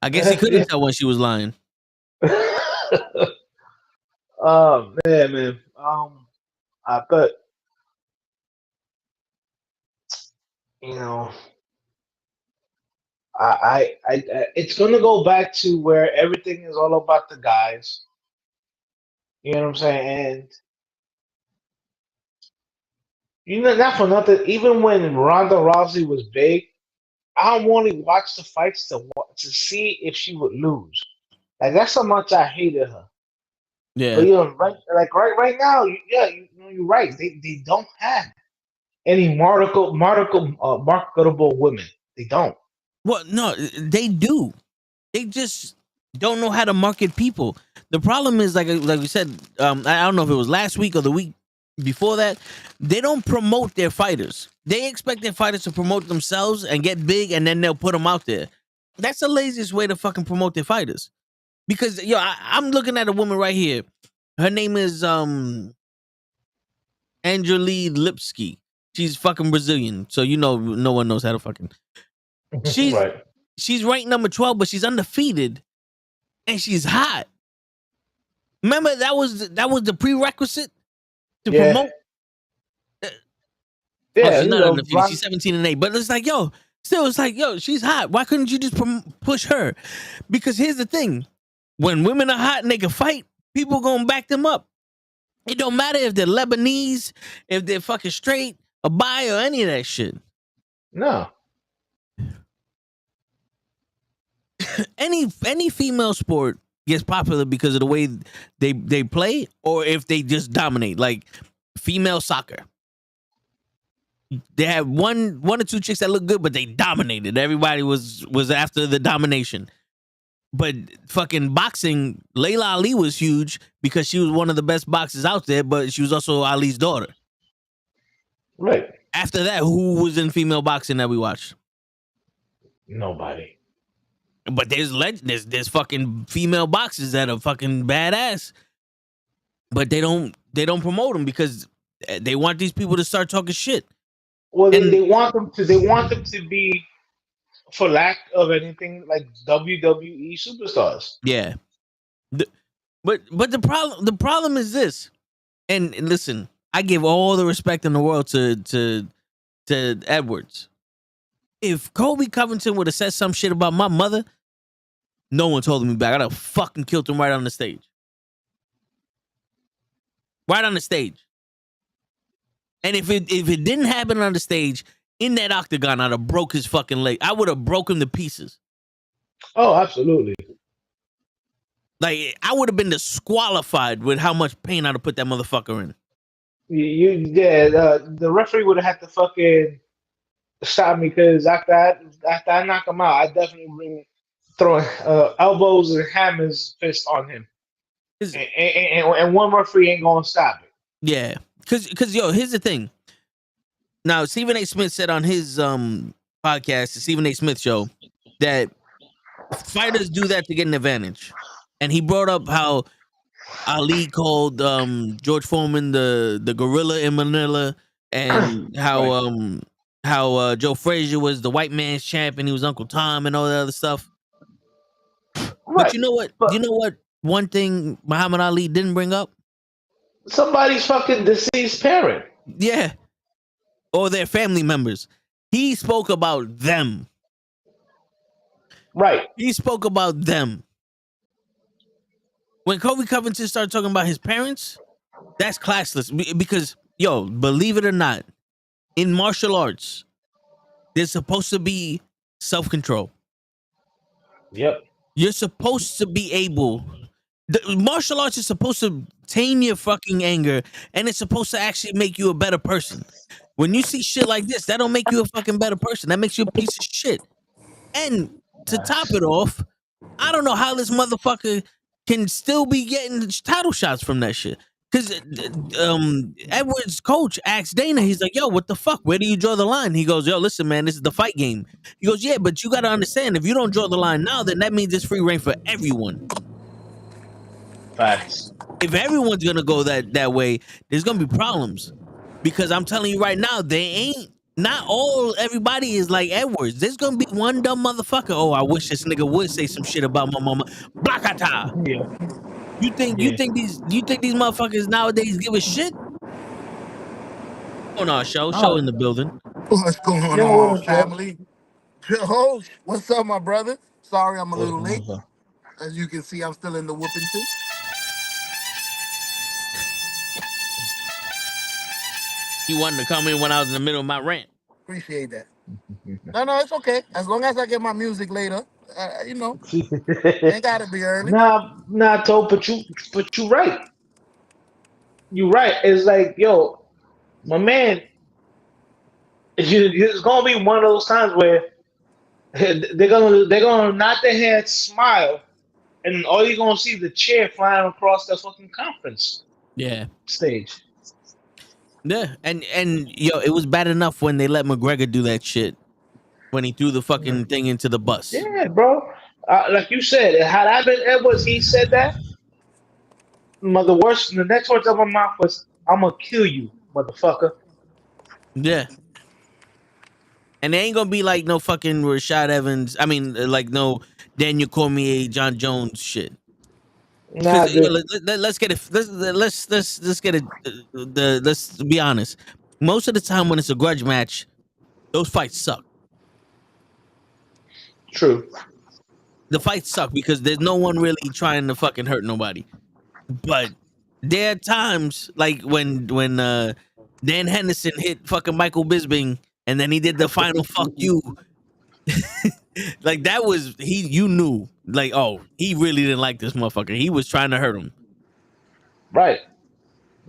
I guess he couldn't tell when she was lying. Oh man. I bet you know. I it's gonna go back to where everything is all about the guys. You know what I'm saying? And you know, not for nothing. Even when Ronda Rousey was big, I only watched the fights to see if she would lose. Like that's how much I hated her. Yeah. But you know, right now, you're right. They don't have any marketable women. They don't. Well, no, they do. They just don't know how to market people. The problem is, like we said, I don't know if it was last week or the week before that, they don't promote their fighters. They expect their fighters to promote themselves and get big, and then they'll put them out there. That's the laziest way to fucking promote their fighters. Because I'm looking at a woman right here. Her name is Angelique Lipski. She's fucking Brazilian, so you know no one knows how to fucking. She's Right. she's ranked number 12, but she's undefeated, and she's hot. Remember that was the prerequisite to promote. Yeah, She's not undefeated. She's 17-8, but it's like it's like she's hot. Why couldn't you just push her? Because here's the thing: when women are hot and they can fight, people gonna back them up. It don't matter if they're Lebanese, if they're fucking straight, a bi, or any of that shit. No. Any female sport gets popular because of the way they play, or if they just dominate. Like female soccer, they have one or two chicks that look good, but they dominated. Everybody was after the domination. But fucking boxing, Layla Ali was huge because she was one of the best boxers out there, but she was also Ali's daughter. Right. After that, who was in female boxing that we watched? Nobody. But there's fucking female boxers that are fucking badass, but they don't promote them because they want these people to start talking shit. Well, they want them to be, for lack of anything, like WWE superstars. Yeah, but the problem is this, and listen, I give all the respect in the world to Edwards. If Kobe Covington would have said some shit about my mother, no one told me back. I'd have fucking killed him right on the stage. Right on the stage. And if it didn't happen on the stage, in that octagon, I'd have broke his fucking leg. I would have broken to pieces. Oh, absolutely. Like, I would have been disqualified with how much pain I'd have put that motherfucker in. The referee would have had to fucking stop me because after I knock him out, I definitely bring throwing elbows and hammers fist on him, and one referee ain't gonna stop it. Yeah, because yo, here's the thing. Now, Stephen A. Smith said on his podcast, the Stephen A. Smith Show, that fighters do that to get an advantage, and he brought up how Ali called George Foreman the gorilla in Manila, and how Joe Frazier was the white man's champ and he was Uncle Tom and all that other stuff. Right. But you know what? You know what? One thing Muhammad Ali didn't bring up? Somebody's fucking deceased parent. Yeah. Or their family members. He spoke about them. Right. He spoke about them. When Kobe Covington started talking about his parents, that's classless. Because, yo, believe it or not, in martial arts, there's supposed to be self-control. Yep. You're supposed to be able... martial arts is supposed to tame your fucking anger, and it's supposed to actually make you a better person. When you see shit like this, that don't make you a fucking better person. That makes you a piece of shit. And to top it off, I don't know how this motherfucker can still be getting title shots from that shit. Because Edwards' coach asked Dana, he's like, yo, what the fuck? Where do you draw the line? He goes, yo, listen, man, this is the fight game. He goes, yeah, but you got to understand, if you don't draw the line now, then that means it's free reign for everyone. Facts. If everyone's going to go that way, there's going to be problems. Because I'm telling you right now, everybody is like Edwards. There's gonna be one dumb motherfucker. Oh, I wish this nigga would say some shit about my mama. Blakata. Yeah. You think these motherfuckers nowadays give a shit? Oh no, show in the building. What's going on, family? Yo, what's up, my brother? Sorry I'm a little late. As you can see, I'm still in the whooping too. He wanted to come in when I was in the middle of my rant. Appreciate that. No, it's okay. As long as I get my music later, ain't gotta be early. Nah, Toe, but you right. You right. It's like, yo, my man, it's gonna be one of those times where they're gonna nod their head, smile, and all you're gonna see is the chair flying across the fucking conference stage. Yeah, and yo, it was bad enough when they let McGregor do that shit when he threw the fucking thing into the bus. Yeah, bro. Like you said, had I been Edwards, he said that. The next words out of my mouth was, "I'm gonna kill you, motherfucker." Yeah. And they ain't gonna be like no fucking Rashad Evans. I mean, like no Daniel Cormier, John Jones shit. Nah, let's get it. Let's get it. Let's be honest. Most of the time when it's a grudge match, those fights suck. True. The fights suck because there's no one really trying to fucking hurt nobody. But there are times like when Dan Henderson hit fucking Michael Bisping and then he did the final fuck you. Like that was you knew like, oh, he really didn't like this motherfucker. He was trying to hurt him. Right.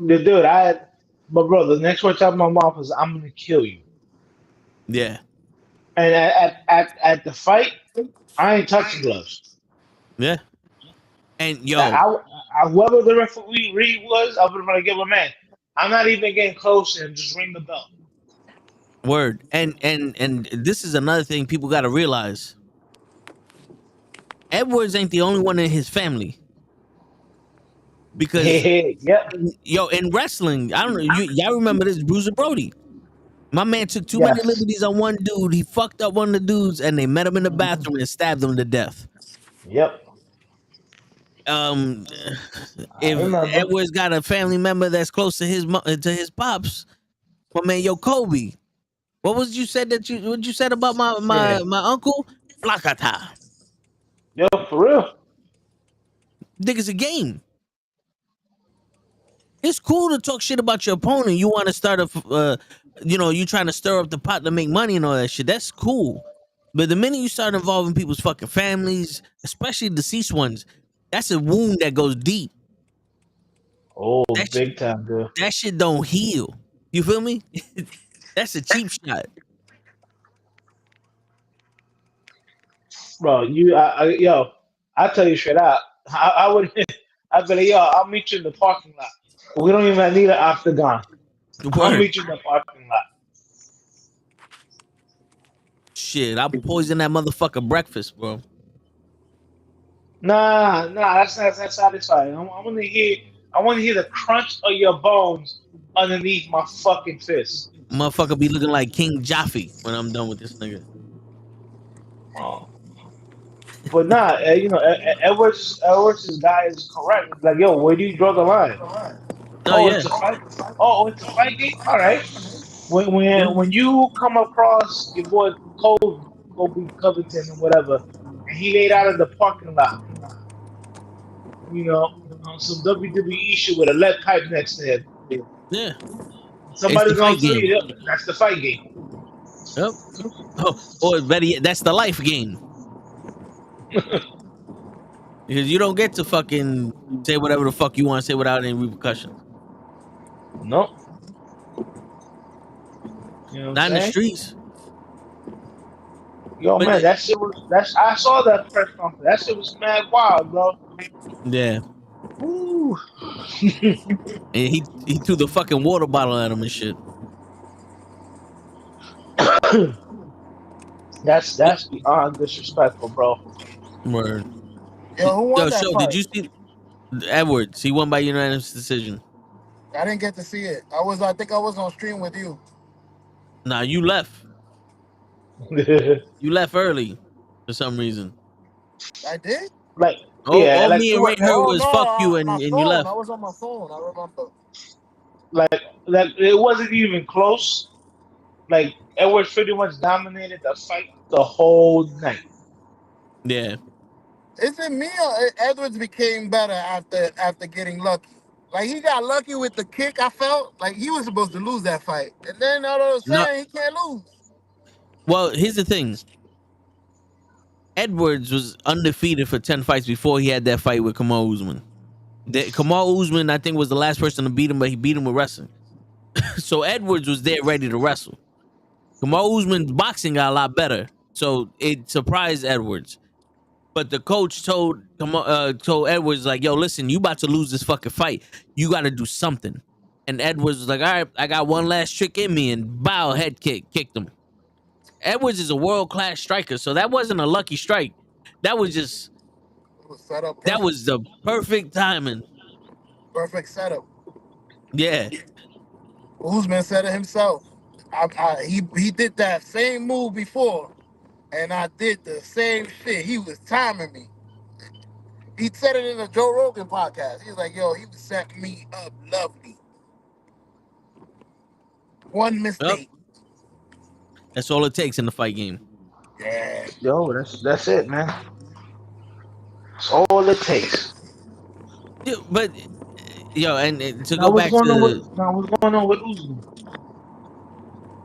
Dude, but bro, the next words out of my mouth is, "I'm gonna kill you." Yeah. And at the fight, I ain't touching gloves. Yeah. And yo, whoever the referee was, I would have give a man. I'm not even getting close and just ring the bell. Word. And this is another thing people got to realize. Edwards ain't the only one in his family. Because yo, in wrestling, I don't know, y'all remember this Bruiser Brody. My man took too many liberties on one dude. He fucked up one of the dudes and they met him in the bathroom and stabbed him to death. Yep. If Edwards got a family member that's close to his pops, my man, yo, Kobe. What you said about my uncle? Blakata. Yo, for real. Think it's a game. It's cool to talk shit about your opponent. You want to start you trying to stir up the pot to make money and all that shit. That's cool. But the minute you start involving people's fucking families, especially deceased ones, that's a wound that goes deep. Oh, big time, dude. That shit don't heal. You feel me? That's a cheap shot. bro. I tell you straight out. I would. I'd be like, yo, I'll meet you in the parking lot. We don't even need an octagon. I'll Word. meet you in the parking lot. Shit, I'll poison that motherfucker breakfast, bro. Nah, that's not that satisfying. I want to hear. I want to hear the crunch of your bones underneath my fucking fist. Motherfucker be looking like King Jaffe when I'm done with this nigga. Oh. But nah, Edwards' guy is correct. It's like, yo, where do you draw the line? Oh Oh, yeah. it's a fight. Oh, it's a fight game. All right. Yeah. When you come across your boy Kobe Covington or whatever, and he laid out in the parking lot, you know, on some WWE shit with a lead pipe next to him, Yeah. It's the somebody's gonna fight tell game. you that's the fight game. Yep. Oh, or better yet, that's the life game. Because you don't get to fucking say whatever the fuck you want to say without any repercussions. No, you know what I'm Not in the saying? streets. Yo, But man, that shit was that's. I saw that press conference. That shit was mad wild, bro. yeah. Ooh. And he threw the fucking water bottle at him and shit. That's beyond disrespectful, bro. Word. Yo, who Yo, won that show, did fight? you see Edwards? He won by unanimous decision. I didn't get to see it. I think I was on stream with you. Nah, you left. You left early for some reason. I did? Like, yeah, All like me you and were Ray heard Oh was no, fuck you my and you phone. I left. was on my phone. I remember. like it wasn't even close. Like Edwards pretty much dominated the fight the whole night. Yeah. Is it me or Edwards became better after getting lucky? Like he got lucky with the kick. I felt like he was supposed to lose that fight, and then all of a No. sudden he can't lose. Well, here's the thing. Edwards was undefeated for 10 fights before he had that fight with Kamal Usman. Kamal Usman, I think, was the last person to beat him, but he beat him with wrestling. So Edwards was there ready to wrestle. Kamal Usman's boxing got a lot better, so it surprised Edwards. But the coach told Edwards, like, yo, listen, you about to lose this fucking fight. You got to do something. And Edwards was like, all right, I got one last trick in me, and bow, head kicked him. Edwards is a world-class striker, so that wasn't a lucky strike. That was just, It was set up that perfect. was the perfect timing. Perfect setup. Yeah. Usman said it himself. He did that same move before, and I did the same shit. He was timing me. He said it in the Joe Rogan podcast. He was like, yo, he was setting me up lovely. One Yep. mistake. That's all it takes in the fight game. Yeah. Yo, that's it, man. That's all it takes. Yeah, but yo, and to Now go back to what's going on with Usman?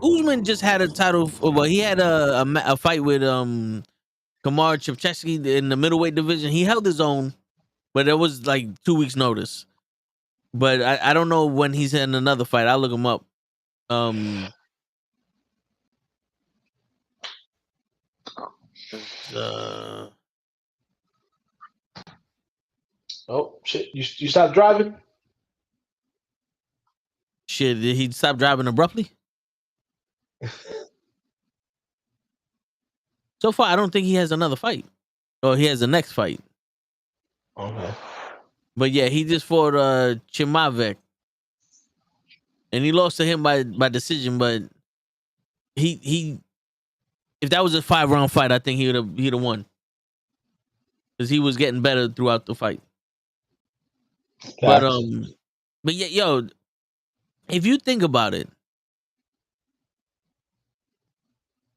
Usman, just had a title. Well, he had a fight with Kamar Chepchesky in the middleweight division. He held his own, but it was like 2 weeks notice. But I don't know when he's in another fight. I'll look him up. Oh shit! You stopped driving? Shit, did he stop driving abruptly? So far, I don't think he has another fight. Or he has the next fight. Okay. But yeah, he just fought Chimavek. And he lost to him by decision, but he if that was a 5-round fight, I think he'd have won. Because he was getting better throughout the fight. Gotcha. But yeah, yo, if you think about it,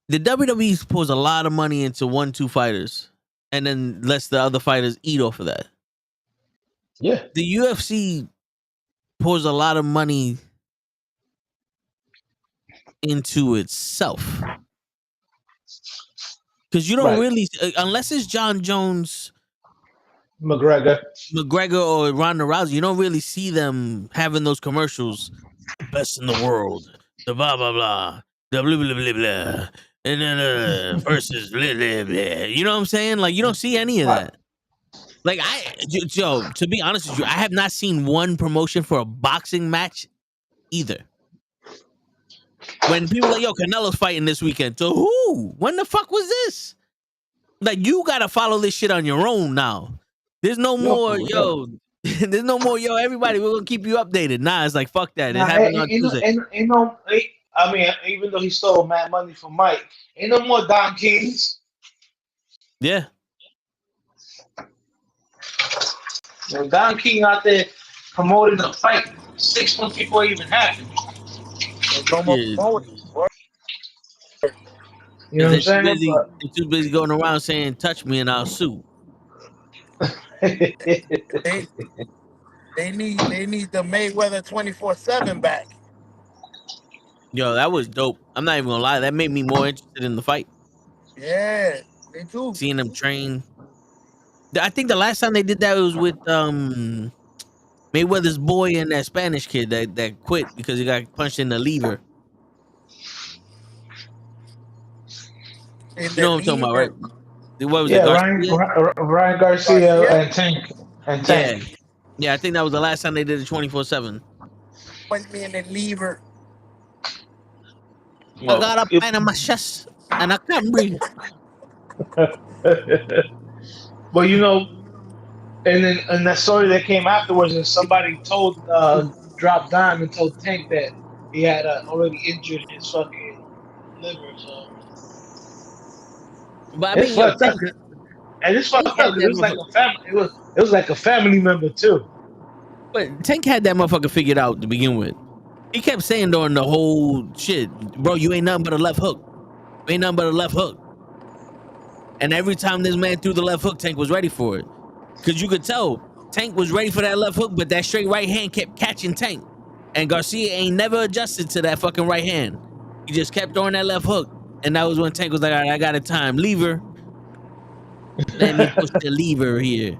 the WWE pours a lot of money into 1-2 fighters and then lets the other fighters eat off of that. Yeah. The UFC pours a lot of money into itself. Because you don't really, unless it's John Jones, McGregor or Ronda Rousey, you don't really see them having those commercials. The best in the world. The blah, blah, blah. The blah, blah, blah, blah. and then versus you know what I'm saying? Like you don't see any of Right. that. Like Joe, to be honest with you, I have not seen one promotion for a boxing match either. When people are like, yo, Canelo's fighting this weekend. So who? When the fuck was this? Like you gotta follow this shit on your own now. There's no Yo, more, for real. yo. There's no more, yo. Everybody, we're gonna keep you updated. Nah, it's like fuck that. It Nah, happened on Tuesday. I mean, even though he stole mad money from Mike, ain't no more Don Kings. Yeah, You know, Don King out there promoting the fight 6 months before it even happened. There's no more yeah. promoting. You know what I'm They're saying? too busy going around saying, "Touch me and I'll sue." But They need the Mayweather 24/7 back. Yo, that was dope. I'm not even gonna lie. That made me more interested in the fight. Yeah, me too. Seeing them train. I think the last time they did that was with Mayweather's boy and that Spanish kid that quit because he got punched in the lever. In You the know what I'm talking about, right? league, What was it, yeah, Garcia? Ryan Garcia Garcia and Tank. Yeah, yeah. I think that was the last time they did it 24/7. punched me in the lever. I got a pain in my chest and I can't breathe. But you know, and that story that came afterwards is somebody told Drop Dime and told Tank that he had already injured his fucking liver. So But I it's mean, yo, fucked up. And it's fucked Tank up had because that it was like motherfucker. a family. It was like a family member too. But Tank had that motherfucker figured out to begin with. He kept saying during the whole shit, bro, you ain't nothing but a left hook. You ain't nothing but a left hook. And every time this man threw the left hook, Tank was ready for it. Because you could tell Tank was ready for that left hook, but that straight right hand kept catching Tank. And Garcia ain't never adjusted to that fucking right hand. He just kept throwing that left hook. And that was when Tank was like, all right, I got a time. Lever. Let me push the lever here.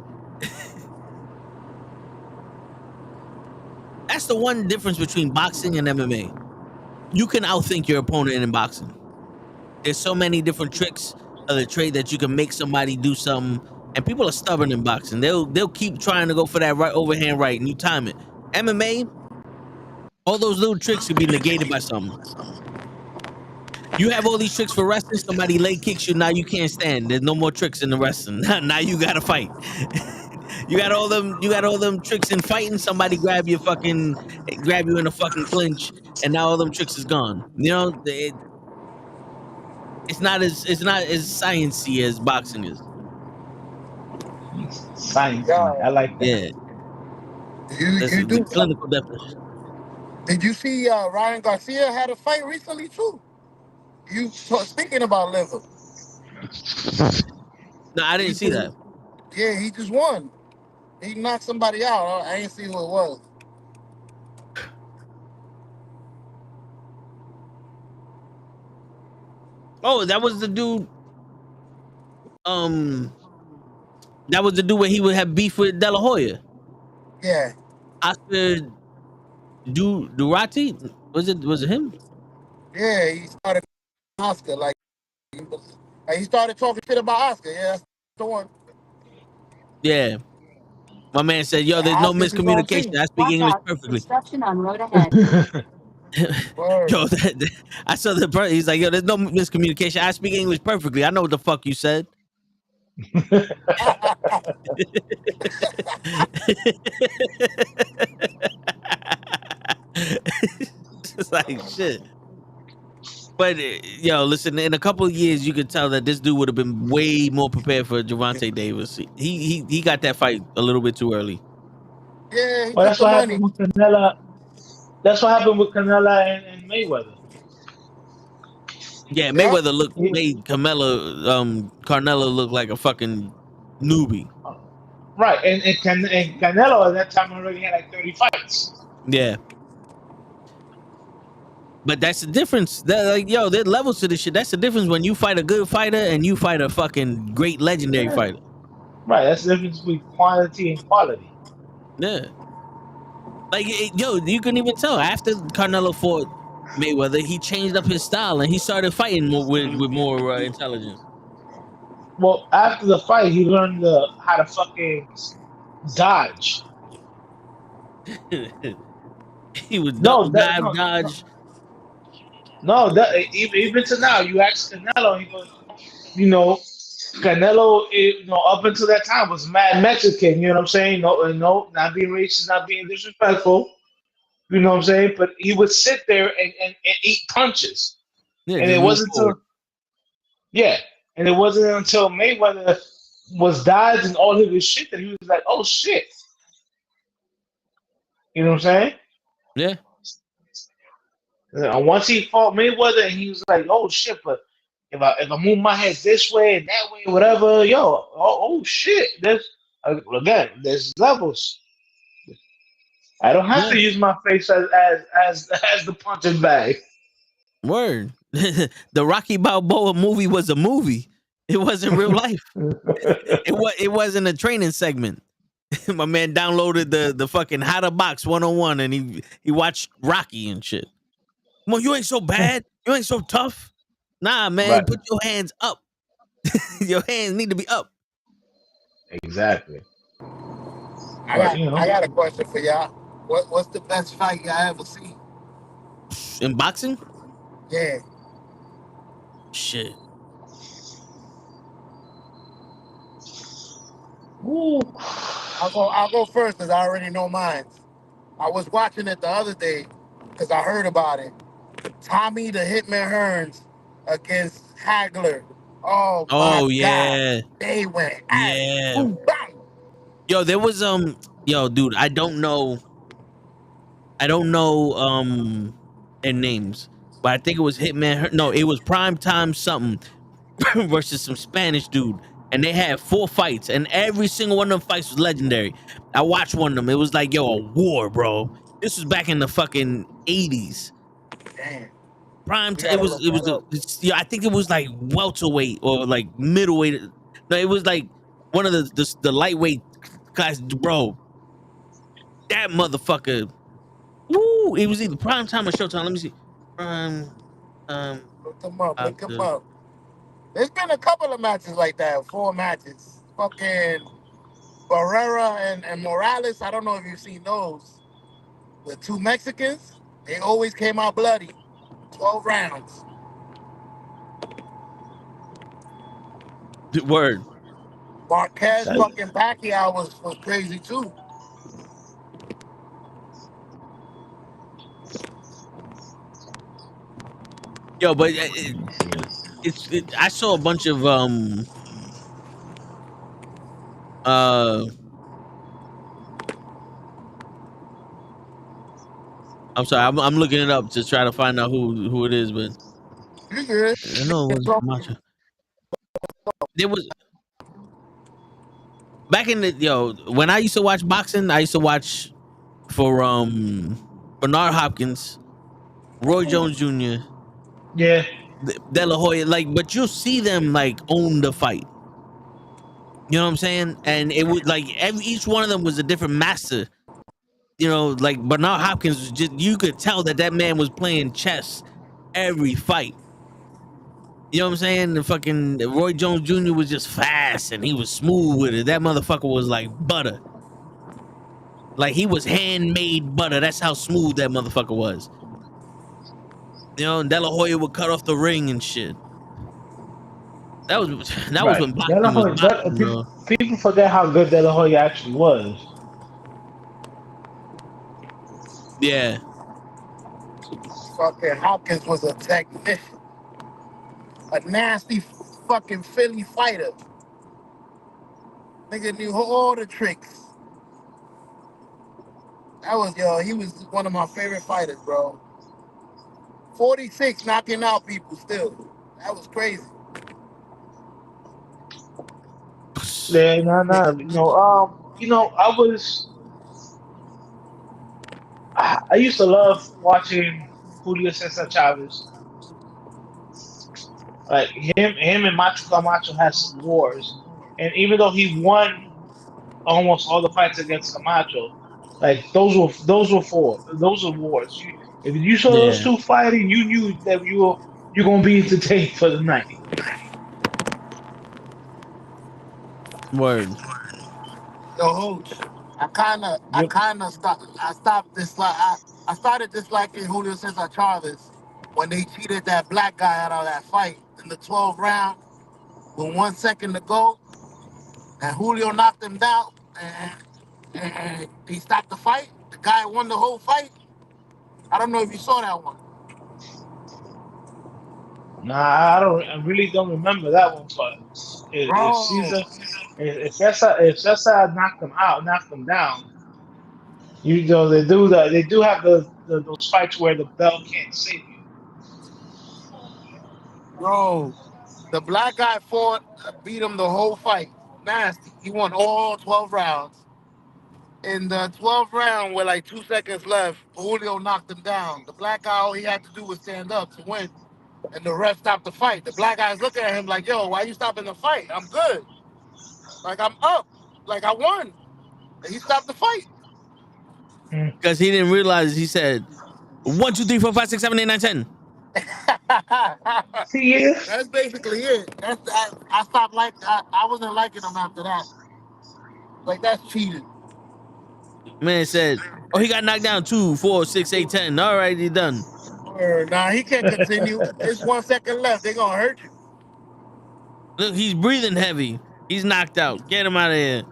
That's the one difference between boxing and MMA. You can outthink your opponent in boxing. There's so many different tricks of the trade that you can make somebody do something. And people are stubborn in boxing. They'll keep trying to go for that right overhand right, and you time it. MMA, all those little tricks can be negated by something. You have all these tricks for wrestling. Somebody leg kicks you. Now you can't stand. There's no more tricks in the wrestling. Now you gotta fight. You got all them tricks in fighting. Somebody grab you in a fucking clinch, and now all them tricks is gone. You know, it's not as sciencey as boxing is. Science. Yeah. I like that. Yeah, that's You the do. clinical definition. Did you see Ryan Garcia had a fight recently too? Speaking about liver, No, I didn't see that. yeah, he just won. He knocked somebody out. I ain't see who it was. Oh, that was the dude. That was the dude where he would have beef with De La Hoya. Yeah, Oscar Durati. Was it him? yeah, he started Oscar he started talking shit about Oscar. Yeah, that's the one. Yeah. My man said, "Yo, there's no Oscar's his own miscommunication. team. I speak English perfectly." Construction on road ahead. Word. Yo, I saw the brother. He's like, "Yo, there's no miscommunication. I speak English perfectly. I know what the fuck you said." It's like shit. But yo, listen. In a couple of years, you could tell that this dude would have been way more prepared for Gervonta Davis. He got that fight a little bit too early. Yeah, he Well, took that's the what money. happened with Canela. That's what happened with Canela and Mayweather. Yeah, Yeah, Mayweather made Carnelo look like a fucking newbie. Right, and Canelo at that time already had like 30 fights. Yeah. But that's the difference. Like, yo, there's levels to this shit. That's the difference when you fight a good fighter and you fight a fucking great legendary fighter. Right, that's the difference between quantity and quality. Yeah. Like, yo, you couldn't even tell after Carnelo fought Mayweather, he changed up his style and he started fighting with more intelligence. Well, after the fight, he learned how to fucking dodge. He was No, duck, that dive, dodge. no. That even to now, you ask Canelo, he goes, you know, Canelo, up until that time was mad Mexican. You know what I'm saying? No, not being racist, not being disrespectful. You know what I'm saying? But he would sit there and eat punches, Yeah, and just it move wasn't forward. until and it wasn't until Mayweather was dodging all of his shit that he was like, oh shit. You know what I'm saying? Yeah. And once he fought Mayweather, and he was like, "Oh shit!" But if I move my head this way and that way, whatever, oh shit! There's levels. I don't have Yeah. to use my face as the punching bag. Word. The Rocky Balboa movie was a movie. It wasn't real life. It wasn't a training segment. My man downloaded the fucking How to Box 101 and he watched Rocky and shit. Well, you ain't so bad. You ain't so tough. Nah, man, Right. put your hands up. Your hands need to be up. Exactly. I But got a question for y'all. What's the best fight y'all ever seen? In boxing? Yeah. Shit. Ooh. I'll go first because I already know mine. I was watching it the other day because I heard about it. Tommy the Hitman Hearns against Hagler. Oh my Oh God. yeah. They went at it. Yeah. Boom, bang. Yo, there was dude, I don't know their names, but I think it was no, it was Prime Time something versus some Spanish dude. And they had 4 fights, and every single one of them fights was legendary. I watched one of them. It was like, yo, a war, bro. This was back in the fucking 80s. Damn. Prime We time. It gotta was. look It was. that up. Yeah, I think it was like welterweight or like middleweight. No, it was like one of the lightweight guys, bro. That motherfucker. Woo! It was either Prime Time or Showtime. Let me see. Prime. Look them up. Look them After. up. There's been a couple of matches like that. 4 matches. Fucking Barrera and Morales. I don't know if you've seen those. The 2 Mexicans. They always came out bloody. 12 rounds. Word. Marquez That- fucking Pacquiao was crazy too. Yo, but I saw a bunch of uh. I'm sorry. I'm looking it up to try to find out who it is, but You good? I know it was Camacho. There was back in the when I used to watch boxing, I used to watch for Bernard Hopkins, Roy Jones Jr., yeah. De La Hoya, like, but you'll see them like own the fight. You know what I'm saying? And it would like each one of them was a different master. You know, like Bernard Hopkins was just you could tell that man was playing chess every fight. You know what I'm saying? The fucking Roy Jones Jr. was just fast and he was smooth with it. That motherfucker was like butter. Like he was handmade butter. That's how smooth that motherfucker was. You know, and De La Hoya would cut off the ring and shit. That was Right. when De La boxing was Hoya, boxing, bro. people forget how good De La Hoya actually was. Yeah. Fucking Hopkins was a technician. A nasty fucking Philly fighter. Nigga knew all the tricks. He was one of my favorite fighters, bro. 46 knocking out people still. That was crazy. Yeah, no. I used to love watching Julio Cesar Chavez. Like him and Macho Camacho had some wars, and even though he won almost all the fights against Camacho, like those were wars. If you saw those Yeah. two fighting, you knew that you're gonna be entertained for the night. Word. Yo, Hooch, I Yep. kind of stopped. I stopped this like I started disliking Julio Cesar Chavez when they cheated that black guy out of that fight in the 12th round with 1 second to go, and Julio knocked him down, and he stopped the fight. The guy won the whole fight. I don't know if you saw that one. Nah, I don't. I really don't remember that one. But if Bro, Caesar, if Cesar knocked him down, you know they do that. They do have those fights where the bell can't save you. bro, the black guy fought, beat him the whole fight. Nasty. He won all 12 rounds. In the 12th round, with like 2 seconds left, Julio knocked him down. The black guy, all he had to do was stand up to win, and the ref stopped the fight. The black guy's looking at him like, "Yo, why you stopping the fight? I'm good. Like I'm up. Like I won." And he stopped the fight. Because he didn't realize he said 1, 2, 3, 4, 5, 6, 7, 8, 9, 10. See, That's basically it. I stopped I wasn't liking him after that. Like that's cheating. Man said, oh, he got knocked down 2, 4, 6, 8, 10. All right, he done. Or, nah, he can't continue. It's 1 second left. They're gonna hurt you. Look, he's breathing heavy. He's knocked out. Get him out of here.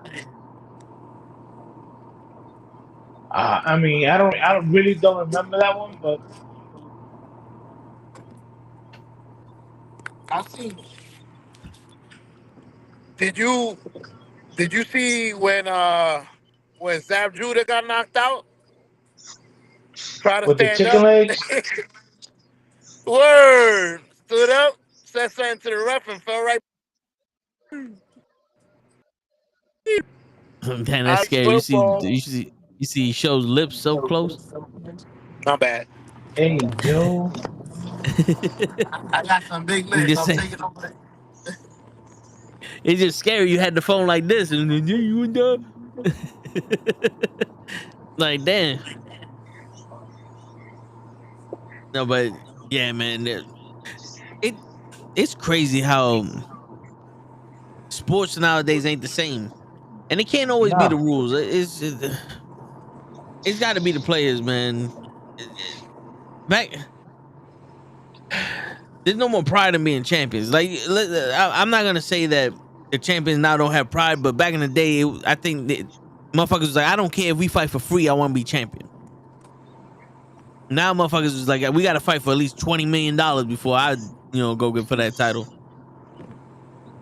I mean, I don't really don't remember that one, but I seen. Did you did you see when Zab Judah got knocked out? Try to with the stand chicken up. legs, Word. Stood up, said something to the ref and fell right. Man, that's Ice scary. football. You see he shows lips so close. Not bad. hey Joe. I got some big I'm lips. just I'm saying. taking over there. It's just scary. You had the phone like this and then you and like damn. No, but yeah, man. It it's crazy how sports nowadays ain't the same. And it can't always be the No. rules. It's got to be the players, man. Back, there's no more pride in being champions. Like I'm not gonna say that the champions now don't have pride, but back in the day, I think that motherfuckers was like, I don't care if we fight for free. I want to be champion. Now motherfuckers is like, we got to fight for at least $20 million before I, go get for that title.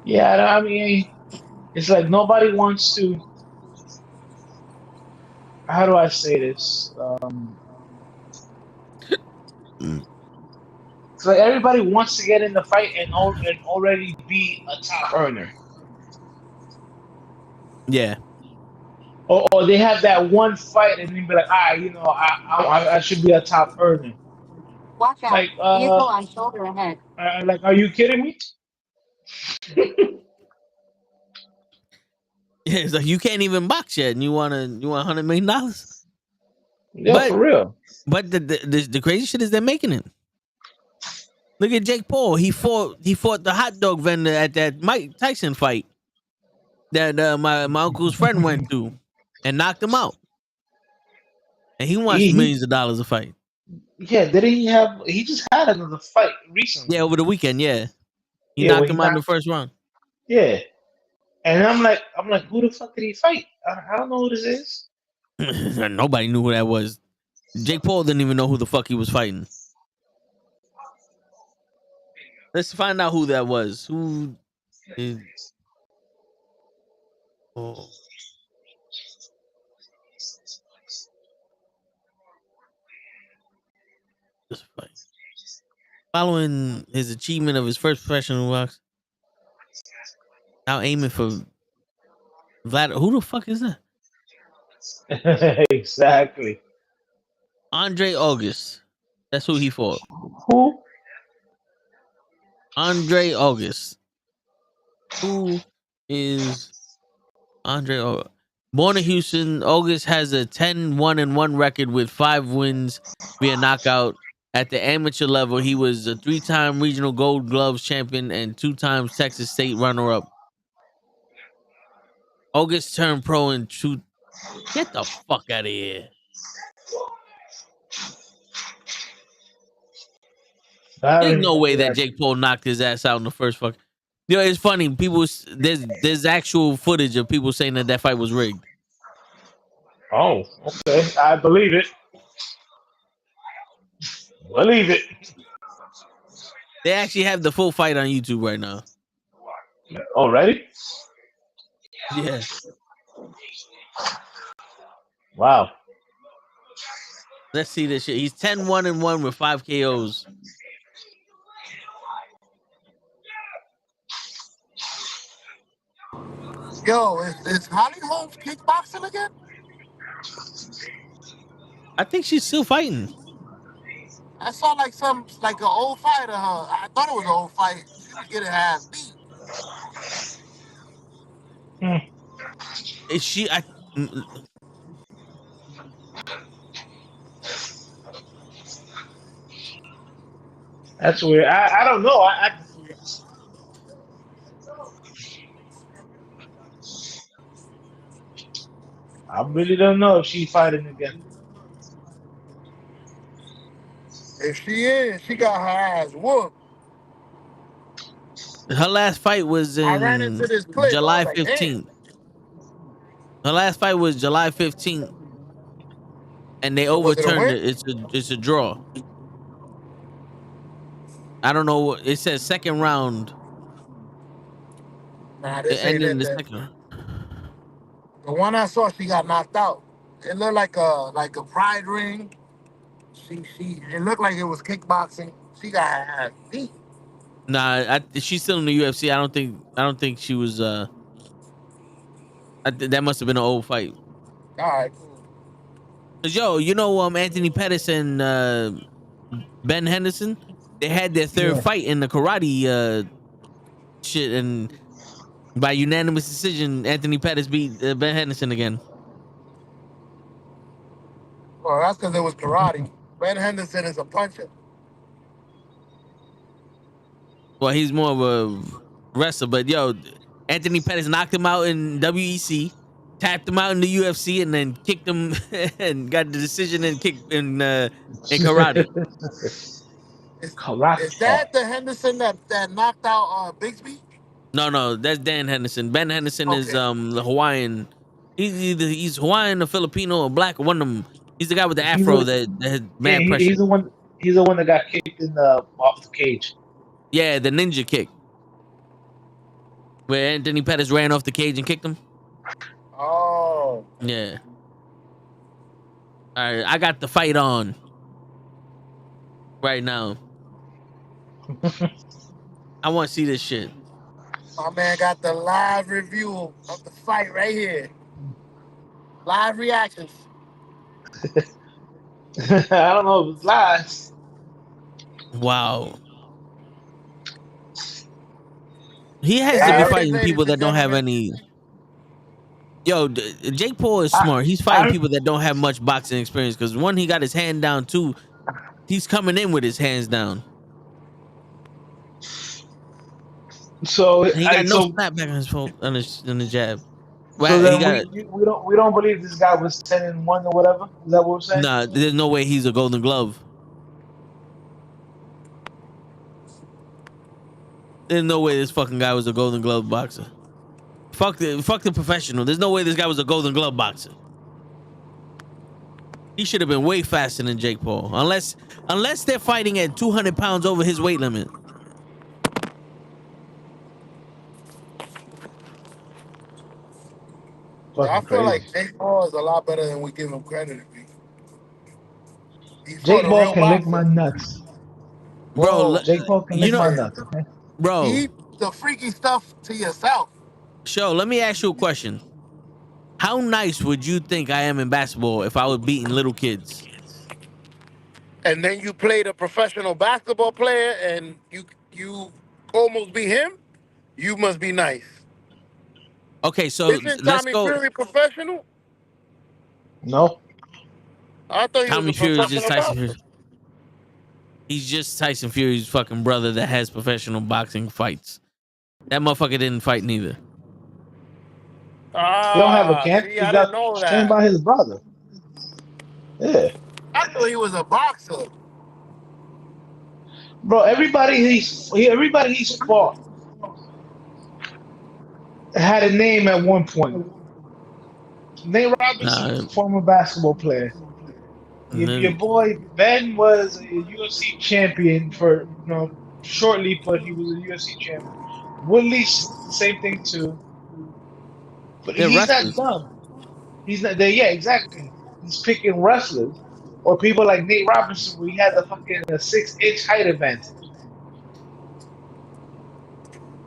Yeah, I mean, it's like nobody wants to. How do I say this? It's like everybody wants to get in the fight and already be a top earner, Yeah, or they have that one fight and then be like, I should be a top earner. Watch out. Like, Vehicle on shoulder ahead. like, are you kidding me? yeah. It's like you can't even box yet, and you want $100 million. Yeah, But for real. but the crazy shit is they're making it. Look at Jake Paul. He fought the hot dog vendor at that Mike Tyson fight that my uncle's friend went to and knocked him out. And he wants He, millions of dollars a fight. yeah, didn't he have? He just had another fight recently. Yeah, over the weekend. Yeah, he Yeah, knocked when he him out in the knocked. first round. Yeah, and I'm like, who the fuck did he fight? I don't know who this is. Nobody knew who that was. Jake Paul didn't even know who the fuck he was fighting. Let's find out who that was. Who is? Oh. This fight. Following his achievement of his first professional box, now aiming for Vlad. Who the fuck is that? Exactly. Andre August. That's who he fought. Who? Andre August. Who is Andre August? Born in Houston, August has a 10-1-1 record with 5 wins via knockout. At the amateur level, he was a 3-time regional Gold Gloves champion and 2 times Texas State runner-up. August turned pro in two. Get the fuck out of here! I There's no remember way that that. Jake Paul knocked his ass out in the first fuck. You know, it's funny. There's actual footage of people saying that fight was rigged. Oh, okay. I believe it. Believe it. They actually have the full fight on YouTube right now. Already? Yeah. Wow. Let's see this shit. He's 10-1-1 with 5 KOs. Yo, is Holly Holmes kickboxing again? I think she's still fighting. I saw like an old fight of her. I thought it was an old fight. She was getting her ass beat. Is she? That's weird. I don't know. I really don't know if she's fighting again. If she is, she got her ass whooped. Her last fight was I ran in into this clip. I July was like, damn. 15th. Her last fight was July 15th, and they Was it a overturned win? it. It's a draw. I don't know. It says second round. Nah, It this ain't ended in it. the second. The one I saw, she got knocked out. It looked like a pride ring. It looked like it was kickboxing. She got her ass beat. Nah, she's still in the UFC. I don't think she was. That must have been an old fight. All right, cool. Cause you know, Anthony Pettis and Ben Henderson, they had their third Yeah. fight in the karate shit, and by unanimous decision, Anthony Pettis beat Ben Henderson again. Well, that's because it was karate. Ben Henderson is a puncher. Well, he's more of a wrestler, but Anthony Pettis knocked him out in WEC, tapped him out in the UFC, and then kicked him and got the decision and kicked in karate. Is Karate. that the Henderson that knocked out Bigsby? No, that's Dan Henderson. Ben Henderson is Okay. the Hawaiian. He's Hawaiian or Filipino or black. One of them. He's the guy with the He's afro a, that had yeah, mad pressure. he's the one. He's the one that got kicked in the off the cage. Yeah, the ninja kick, where Anthony Pettis ran off the cage and kicked him. Oh. Yeah. All right, I got the fight on right now. I want to see this shit. My man got the live review of the fight right here. Live reactions. I don't know if it's lies. Wow. He has Yeah, to be it is, fighting ladies people and that don't have gentlemen. any. Jake Paul is I- smart. He's fighting I- people that don't have much boxing experience because one, he got his hand down. Two, he's coming in with his hands down. So And he got no so snapback on the jab. so He then got we don't believe this guy was 10-1 or whatever. Is that what we're saying? nah. There's no way he's a Golden Glove. There's no way this fucking guy was a Golden Glove boxer. Fuck the professional. There's no way this guy was a Golden Glove boxer. He should have been way faster than Jake Paul, unless they're fighting at 200 pounds over his weight limit. I Fucking feel like crazy. Jake Paul is a lot better than we give him credit to be. He's Jake fought a Paul real can lick my boxer. nuts. Bro, Jake Paul can lick my know- nuts. Okay. bro, Keep the freaky stuff to yourself. let me ask you a question. How nice would you think I am in basketball if I was beating little kids? And then you played a professional basketball player and you almost beat him, you must be nice. Okay, so Isn't let's Tommy go. Fury professional? No. I thought he was Tommy a Fury is just professional Tyson boxer. Fury. He's just Tyson Fury's fucking brother that has professional boxing fights. That motherfucker didn't fight neither. He don't have a Ah, camp. see, He I got didn't know trained that. by his brother. Yeah. I thought he was a boxer. Bro, everybody he's fought had a name at one point. Nate Robinson was Nah, a former basketball player. Your boy Ben was a UFC champion for shortly, but he was a UFC champion. Woodley's the same thing too, but they're he's not wrestlers. dumb. He's not there. Yeah, exactly. He's picking wrestlers or people like Nate Robinson, where he had the fucking 6-inch height advantage.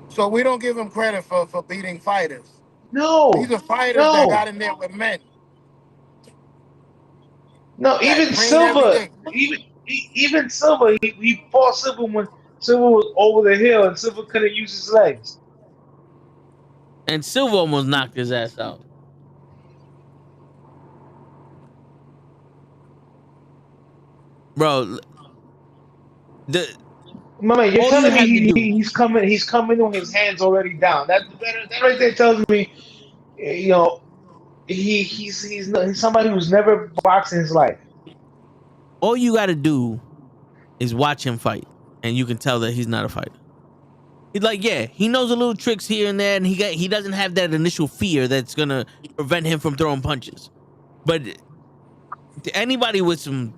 So we don't give him credit for beating fighters. These No, are fighters that no, got in there with men no. that Even train every Silver, day. even Silver, he fought Silver when Silver was over the hill and Silver couldn't use his legs. And Silva almost knocked his ass out. Bro, My man, you're all you telling me have to do. he's coming in with his hands already down. That right there tells me, you know, he's somebody who's never boxed in his life. All you got to do is watch him fight, and you can tell that he's not a fighter. He's like, yeah, he knows a little tricks here and there, and he doesn't have that initial fear that's gonna prevent him from throwing punches. But to anybody with some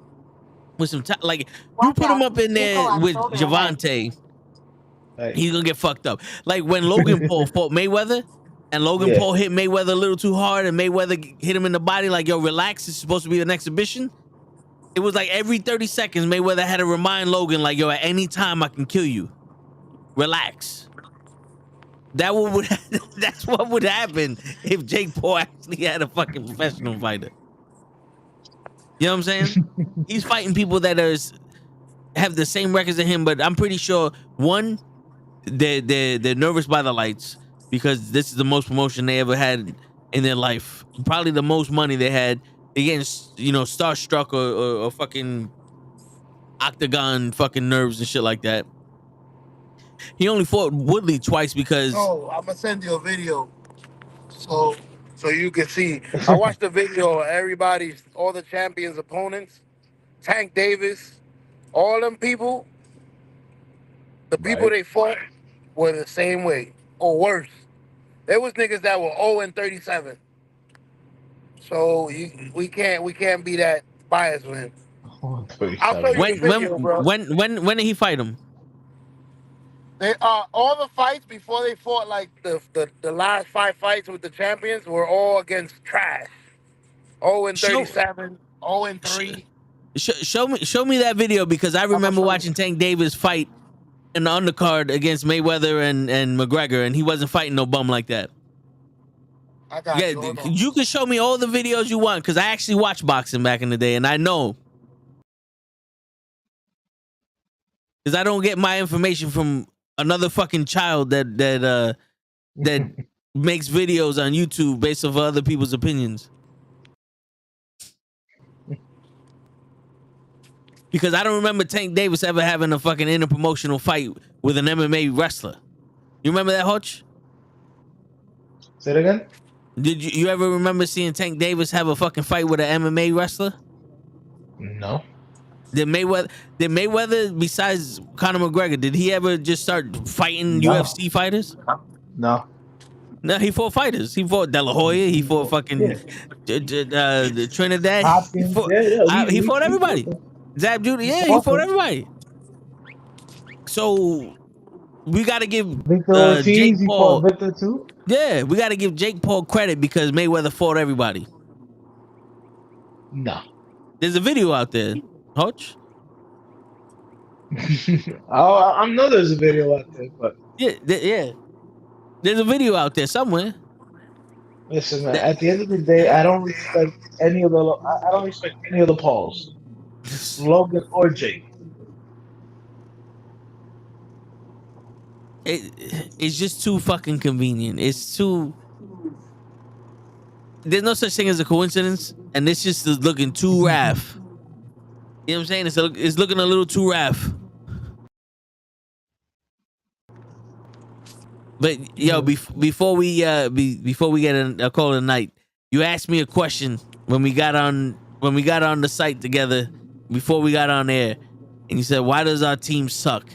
like, you Watch put him out. up in Vehicle there on with shoulder ahead. Javante, Like, he's gonna get fucked up. Like when Logan Paul fought Mayweather, and Logan yeah. Paul hit Mayweather a little too hard, and Mayweather hit him in the body like, yo, relax, it's supposed to be an exhibition. It was like every 30 seconds, Mayweather had to remind Logan, like, yo, at any time I can kill you. Relax. That's what would happen if Jake Paul actually had a fucking professional fighter. You know what I'm saying? He's fighting people that have the same records as him, but I'm pretty sure one, they're nervous by the lights because this is the most promotion they ever had in their life. Probably the most money they had. They're getting, starstruck or fucking octagon fucking nerves and shit like that. He only fought Woodley twice because So I'm gonna send you a video so you can see. I watched the video of all the champions' opponents, Tank Davis, all them people. The people Right. they fought were the same way or worse. There was niggas that were 0-37. So we can't be that biased with him. I'll show 37. you the video, bro. when did he fight him? They all the fights before they fought, like the last 5 fights with the champions, were all against trash. Show 0-37, sh- 0-3. show me that video because I I'ma remember show watching you. Tank Davis fight in the undercard against Mayweather and McGregor, and he wasn't fighting no bum like that. I got Yeah, you. Hold on. you can show me all the videos you want because I actually watched boxing back in the day, and I know because I don't get my information from another fucking child that makes videos on YouTube based off of other people's opinions. Because I don't remember Tank Davis ever having a fucking interpromotional fight with an MMA wrestler. You remember that, Hutch? Say it again. Did you ever remember seeing Tank Davis have a fucking fight with an MMA wrestler? No. Did Mayweather, besides Conor McGregor, did he ever just start fighting No. UFC fighters? No. No, he fought fighters. He fought De La Hoya. He fought fucking the Trinidad. Hopkins. He fought everybody. Zab Judah, yeah, he fought everybody. So we got to give Victor Ortiz, Jake he Paul. fought Victor too. Yeah, we got to give Jake Paul credit because Mayweather fought everybody. No. There's a video out there, Hutch. I know there's a video out there, but Yeah. There's a video out there somewhere. listen, man. At the end of the day, I don't respect any of the Pauls, Logan or Jake. It's just too fucking convenient. It's too there's no such thing as a coincidence, and this just is looking too rough. You know what I'm saying? It's looking a little too rough. But yo, before we get a call tonight, you asked me a question when we got on the site together before we got on air, and you said, "Why does our team suck?"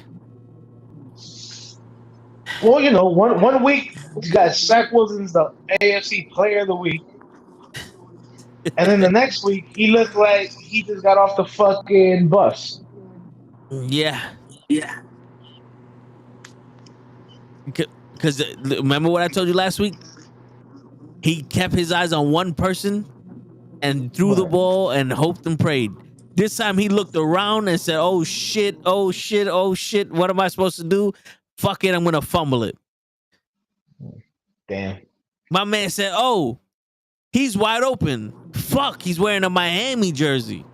Well, you know, one week you got Zach Wilson's the AFC Player of the Week, and then the next week he looked like he just got off the fucking bus. Yeah. Because remember what I told you last week? He kept his eyes on one person and threw the Right. ball and hoped and prayed. This time he looked around and said, "Oh shit, oh shit, oh shit. What am I supposed to do? Fuck it, I'm gonna fumble it." Damn. My man said, "Oh, he's wide open. Fuck, he's wearing a Miami jersey.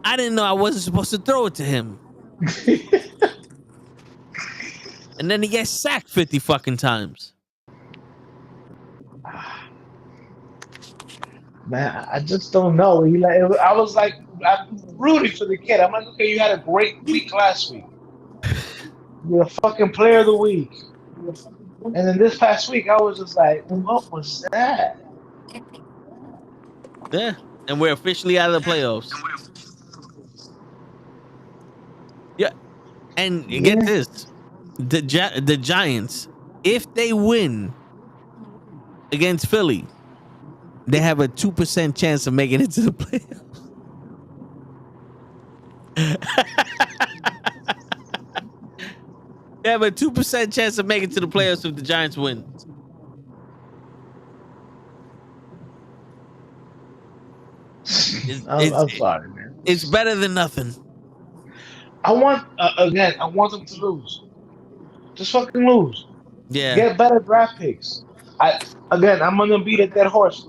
I didn't know I wasn't supposed to throw it to him." And then he gets sacked 50 fucking times. Man, I just don't know. I was like, I'm rooting for the kid. I'm like, okay, you had a great week last week. You're a fucking Player of the Week. And then this past week, I was just like, what was that? Yeah. And we're officially out of the playoffs. Yeah. And get Yeah. this. The Giants, if they win against Philly, they have a 2% chance of making it to the playoffs. They have a 2% chance of making it to the playoffs if the Giants win. I'm sorry, man. It's better than nothing. I want them to lose. Just fucking lose. Yeah. Get better draft picks. I'm gonna beat a dead horse.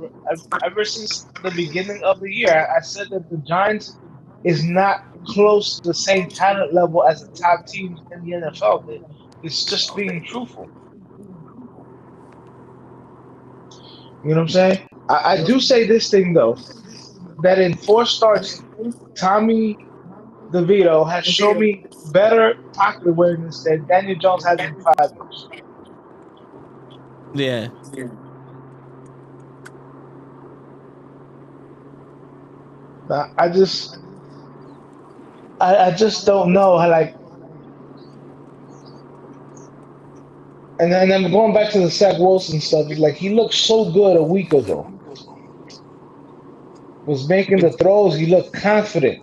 Ever since the beginning of the year, I said that the Giants is not close to the same talent level as the top teams in the NFL. It's just being truthful. You know what I'm saying? I do say this thing though, that in 4 starts, Tommy DeVito has shown me better pocket awareness than Daniel Jones has in 5 years. Yeah. I just don't know how, like, and then I'm going back to the Zach Wilson stuff. It's like he looked so good a week ago. Was making the throws. He looked confident.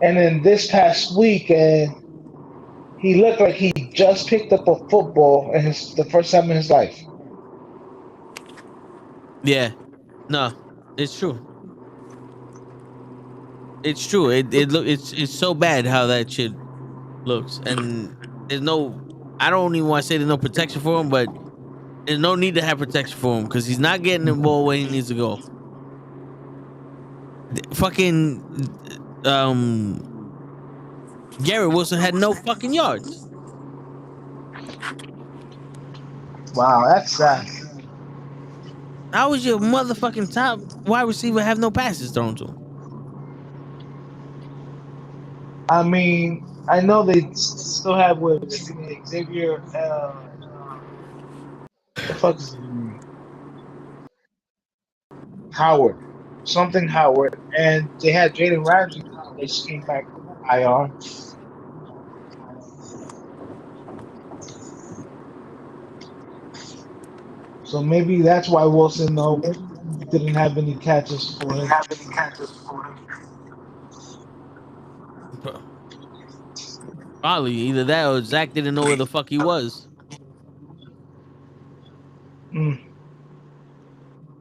And then this past week, he looked like he just picked up a football and the first time in his life. Yeah. No, it's true. It's true. It's so bad how that shit looks, and there's no. I don't even want to say there's no protection for him, but there's no need to have protection for him because he's not getting the ball where he needs to go. Fucking Garrett Wilson had no fucking yards. Wow, that's sad. How was your motherfucking top wide receiver have no passes thrown to him? I mean, I know they still have Xavier. The fuck is his name? Howard, something Howard, and they had Jaden Ramsey. They just came back from IR. So maybe that's why Wilson didn't have any catches for him. Probably either that or Zach didn't know where the fuck he was.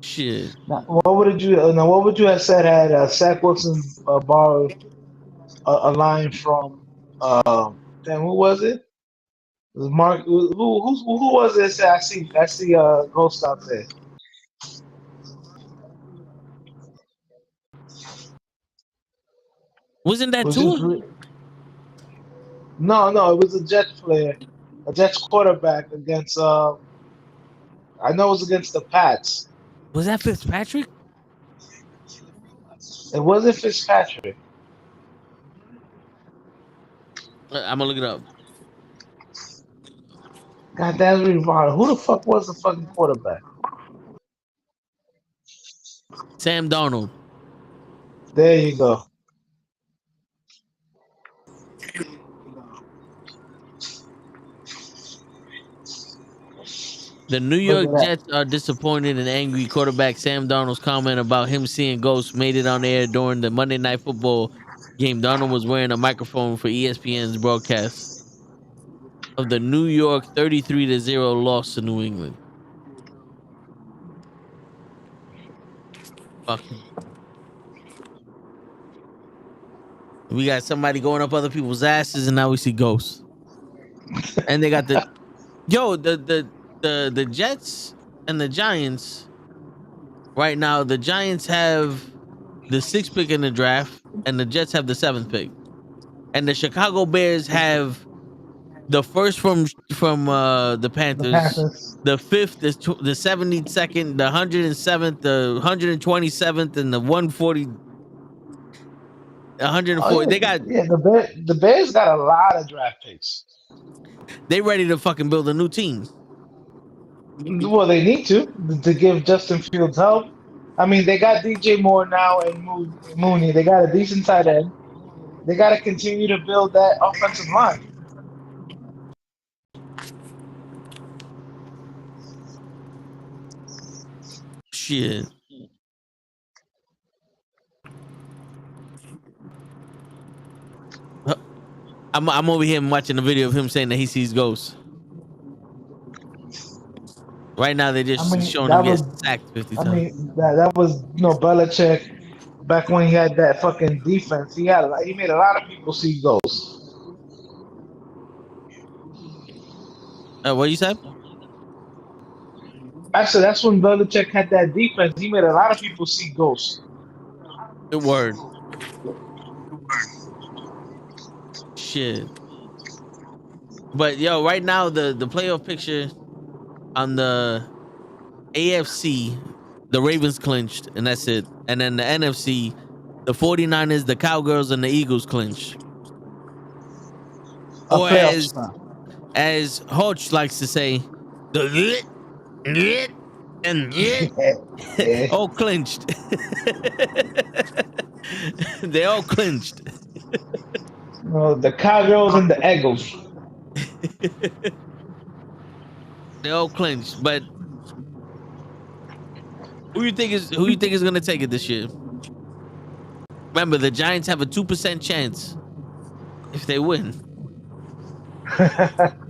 Shit. Now, what would you have said had Zach Wilson borrowed a line from damn, who was it? It was Mark. Who was it? I see Ghost out there. Wasn't that Was Tua? No, it was a Jets player, a Jets quarterback against I know it was against the Pats. Was that Fitzpatrick? It wasn't Fitzpatrick. I'm gonna look it up. God damn it, who the fuck was the fucking quarterback? Sam Darnold. There you go. The New Look York at that. Jets are disappointed and angry. Quarterback Sam Darnold's comment about him seeing ghosts made it on air during the Monday Night Football game. Darnold was wearing a microphone for ESPN's broadcast of the New York 33-0 loss to New England. Fuck him. We got somebody going up other people's asses, and now we see ghosts. And they got the the Jets and the Giants. Right now, the Giants have the 6th pick in the draft, and the Jets have the 7th pick. And the Chicago Bears have the first from the The Panthers, Panthers. the 5th, the 72nd, the 107th, the 127th, and the 140. Oh 140. They got yeah. The Bears got a lot of draft picks. they ready to fucking build a new team. Well, they need to give Justin Fields help. I mean, they got DJ Moore now and Mooney. They got a decent tight end. They got to continue to build that offensive line. Shit. I'm over here watching the video of him saying that he sees ghosts. Right now, they're just showing him get sacked 50 times. That was Belichick back when he had that fucking defense. He made a lot of people see ghosts. What you said? Actually, that's when Belichick had that defense. He made a lot of people see ghosts. Good word. Shit. But yo, right now the playoff picture on the AFC, the Ravens clinched, and that's it. And then the NFC, the 49ers, the Cowgirls, and the Eagles clinched. Or as Hodge likes to say, the and all clinched. They all clinched. The Cowgirls and the Eagles. They all clinched, but who you think is gonna take it this year? Remember, the Giants have a 2% chance if they win,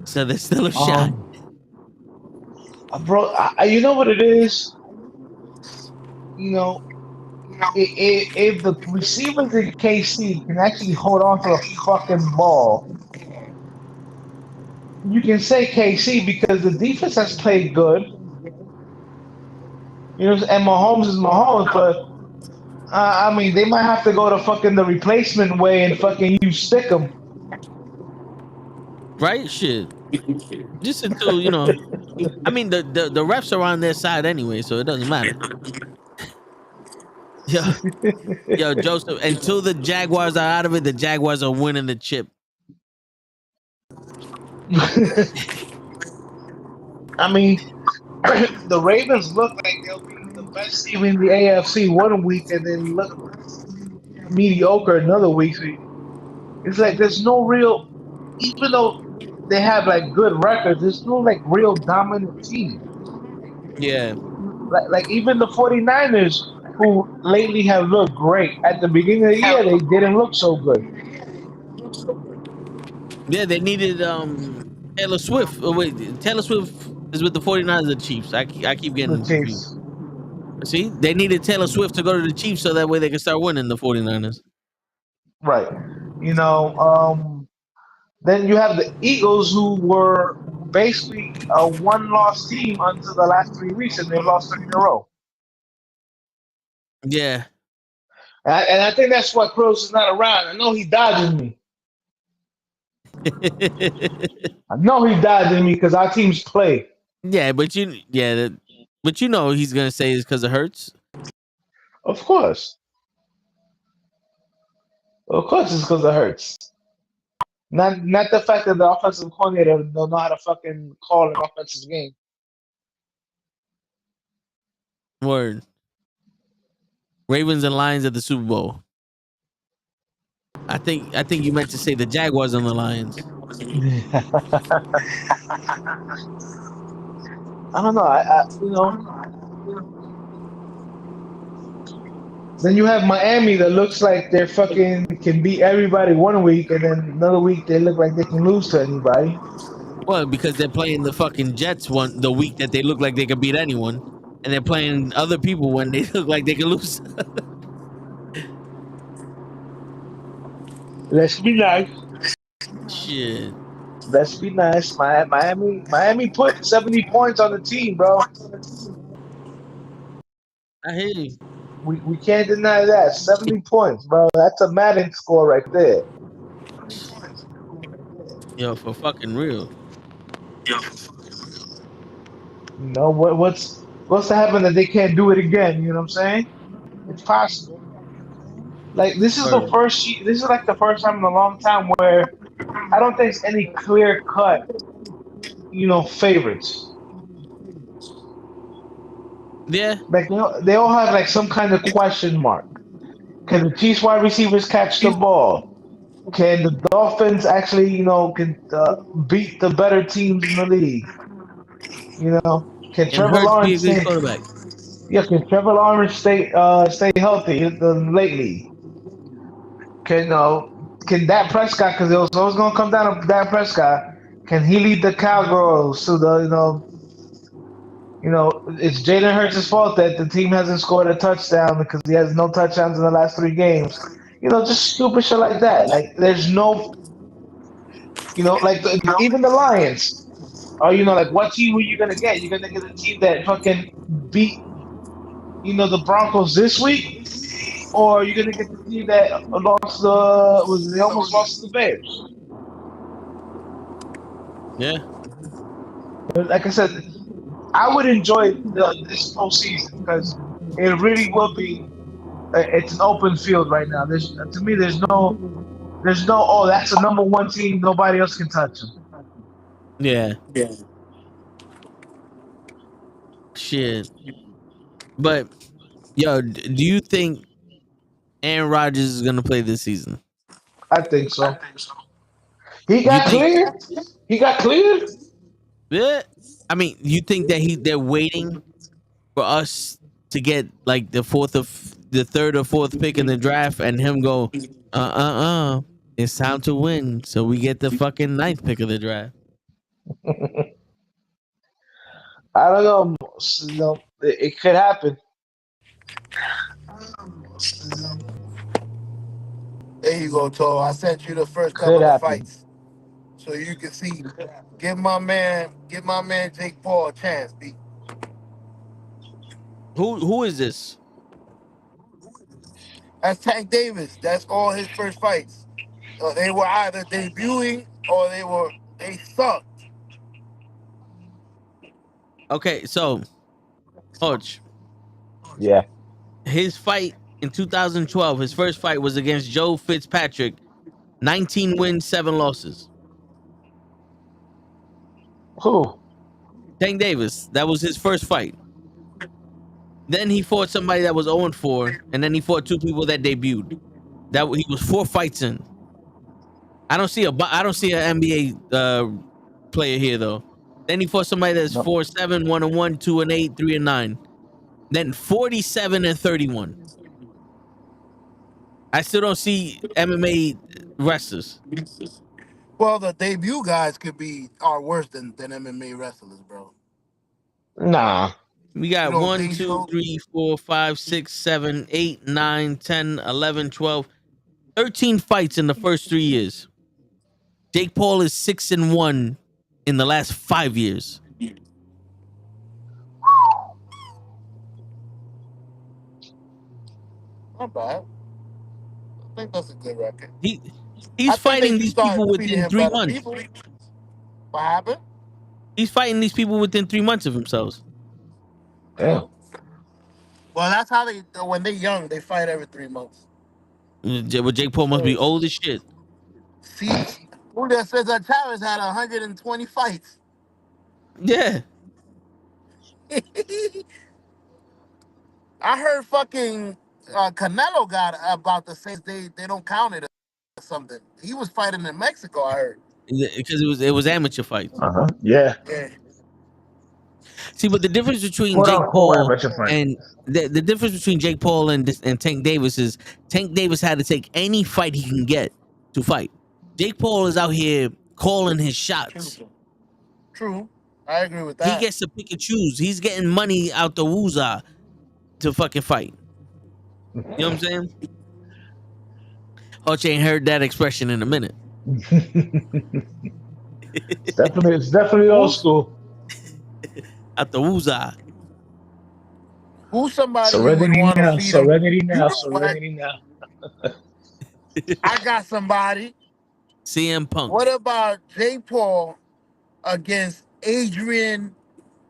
so there's still a shot. Bro, you know what it is? If the receivers in KC can actually hold on to the fucking ball, you can say KC because the defense has played good. And Mahomes is Mahomes, but I mean, they might have to go to fucking the replacement way and fucking use Stickum. Right? Shit. Just until, I mean, the refs are on their side anyway, so it doesn't matter. Yo, Joseph, until the Jaguars are out of it, the Jaguars are winning the chip. I mean, the Ravens look like they'll be the best team in the AFC one week and then look mediocre another week. So it's like there's no real, even though they have like good records, there's no like real dominant team. Yeah. Like even the 49ers, who lately have looked great, at the beginning of the year, they didn't look so good. Yeah, they needed Taylor Swift. Oh, wait, Taylor Swift is with the 49ers and the Chiefs. I keep getting The Chiefs. confused. See, they needed Taylor Swift to go to the Chiefs so that way they can start winning the 49ers. Right. Then you have the Eagles, who were basically a one-loss team until the last 3 weeks, and they've lost 3 in a row. Yeah. And I think that's why Kroos is not around. I know he dodging me. I know he dodging me because our teams play. Yeah, but you know he's gonna say it's because it hurts. Of course. Of course it's because it hurts. Not the fact that the offensive coordinator don't know how to fucking call an offensive game. Word. Ravens and Lions at the Super Bowl. I think you meant to say the Jaguars and the Lions. I don't know. Then you have Miami that looks like they're fucking can beat everybody one week, and then another week they look like they can lose to anybody. Well, because they're playing the fucking Jets the week that they look like they could beat anyone, and they're playing other people when they look like they can lose. Let's be nice. Shit. Let's be nice. Miami put 70 points on the team, bro. I hear you. We can't deny that. 70 points, bro. That's a Madden score right there. Yo, for fucking real. You know what's to happen that they can't do it again? You know what I'm saying? It's possible. Like Word. this is like the first time in a long time where I don't think it's any clear cut, favorites. Yeah. Like they all have like some kind of question mark. Can the Chiefs wide receivers catch the ball? Can the Dolphins actually, can beat the better teams in the league? Can And Trevor Hurts be a Lawrence good stay? quarterback. Yeah, can Trevor Lawrence stay healthy lately? Can can Dak Prescott, because it was always going to come down to Dak Prescott, can he lead the Cowgirls to the it's Jalen Hurts' fault that the team hasn't scored a touchdown because he has no touchdowns in the last 3 games. Just stupid shit like that. Like there's no, like even the Lions. Or like what team are you gonna get? You're gonna get a team that fucking beat the Broncos this week, or you're gonna get the team that they almost lost to the Bears. Yeah. Like I said, I would enjoy this postseason because it really will be. It's an open field right now. To me, there's no. Oh, that's the number one team. Nobody else can touch them. Yeah. Shit. But yo, do you think Aaron Rodgers is gonna play this season? I think so. He You got think? cleared. He got cleared. Yeah. I mean, you think that they're waiting for us to get like the third or fourth pick in the draft, and him go, it's time to win, so we get the fucking ninth pick of the draft. I don't know. It could happen. There you go, Toe. I sent you the first Could couple of happen. fights, so you can see. Give my man Jake Paul a chance, B. Who is this? That's Tank Davis. That's all his first fights. They were either debuting or they sucked. Okay, so Coach, Yeah. his fight in 2012, his first fight was against Joe Fitzpatrick, 19 wins, 7 losses. Who? Tank Davis, that was his first fight. Then he fought somebody that was 0-4, and then he fought 2 people that debuted. That he was 4 fights in. I don't see an NBA player here though. Then he fought somebody that's No. 4-7, 1-1, 2-8, 3-9. Then 47-31. I still don't see MMA wrestlers. Well, the debut guys are worse than MMA wrestlers, bro. Nah. We You got don't 1, think 2, so? 3, 4, 5, 6, 7, 8, 9, 10, 11, 12, 13 fights in the first 3 years. Jake Paul is 6-1 in the last 5 years. Not bad. I think that's a good record. He's I think they fighting should these start people feeding within him 3 better months. people. What happened? He's fighting these people within 3 months of themselves. Damn. Well, that's how they when they're young, they fight every 3 months. Well, Jake Paul must be old as shit. See, Julio Cesar Chavez had 120 fights. Yeah. I heard fucking Canelo got about the same. They don't count it or something. He was fighting in Mexico. I heard. Because it was amateur fights. Yeah. Yeah. See, but the difference between Quote Jake unquote Paul amateur fight. and the difference between Jake Paul and Tank Davis is Tank Davis had to take any fight he can get to fight. Jake Paul is out here calling his shots. True. I agree with He that. gets to pick and choose. He's getting money out the woozah to fucking fight. You know what I'm saying? Hutch ain't heard that expression in a minute. It's definitely old school. Out the woozah. Who's somebody you Serenity would want to now. feed him? Serenity now. You know what? Serenity now. I got somebody. CM Punk. What about Jake Paul against Adrian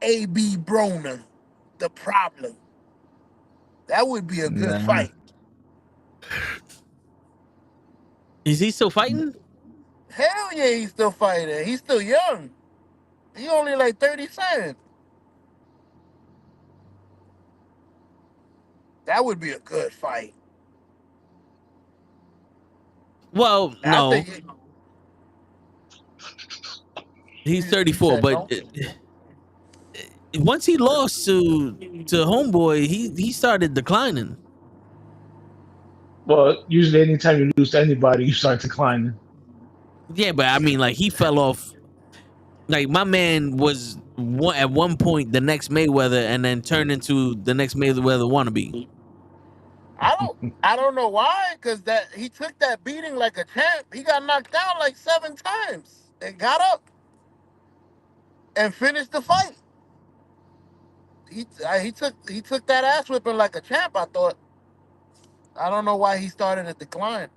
A.B. Broner? The Problem. That would be a good Nah. fight. Is he still fighting? Hell yeah, he's still fighting. He's still young. He only like 37. That would be a good fight. Well, I no. think He's 34, said but once he lost to Homeboy, he started declining. Well, usually anytime you lose to anybody, you start declining. Yeah, but I mean, like he fell off. Like my man was at one point the next Mayweather, and then turned into the next Mayweather wannabe. I don't know why, because that he took that beating like a champ. He got knocked down like 7 times and got up and finished the fight. He took that ass whipping like a champ. I thought. I don't know why he started a decline.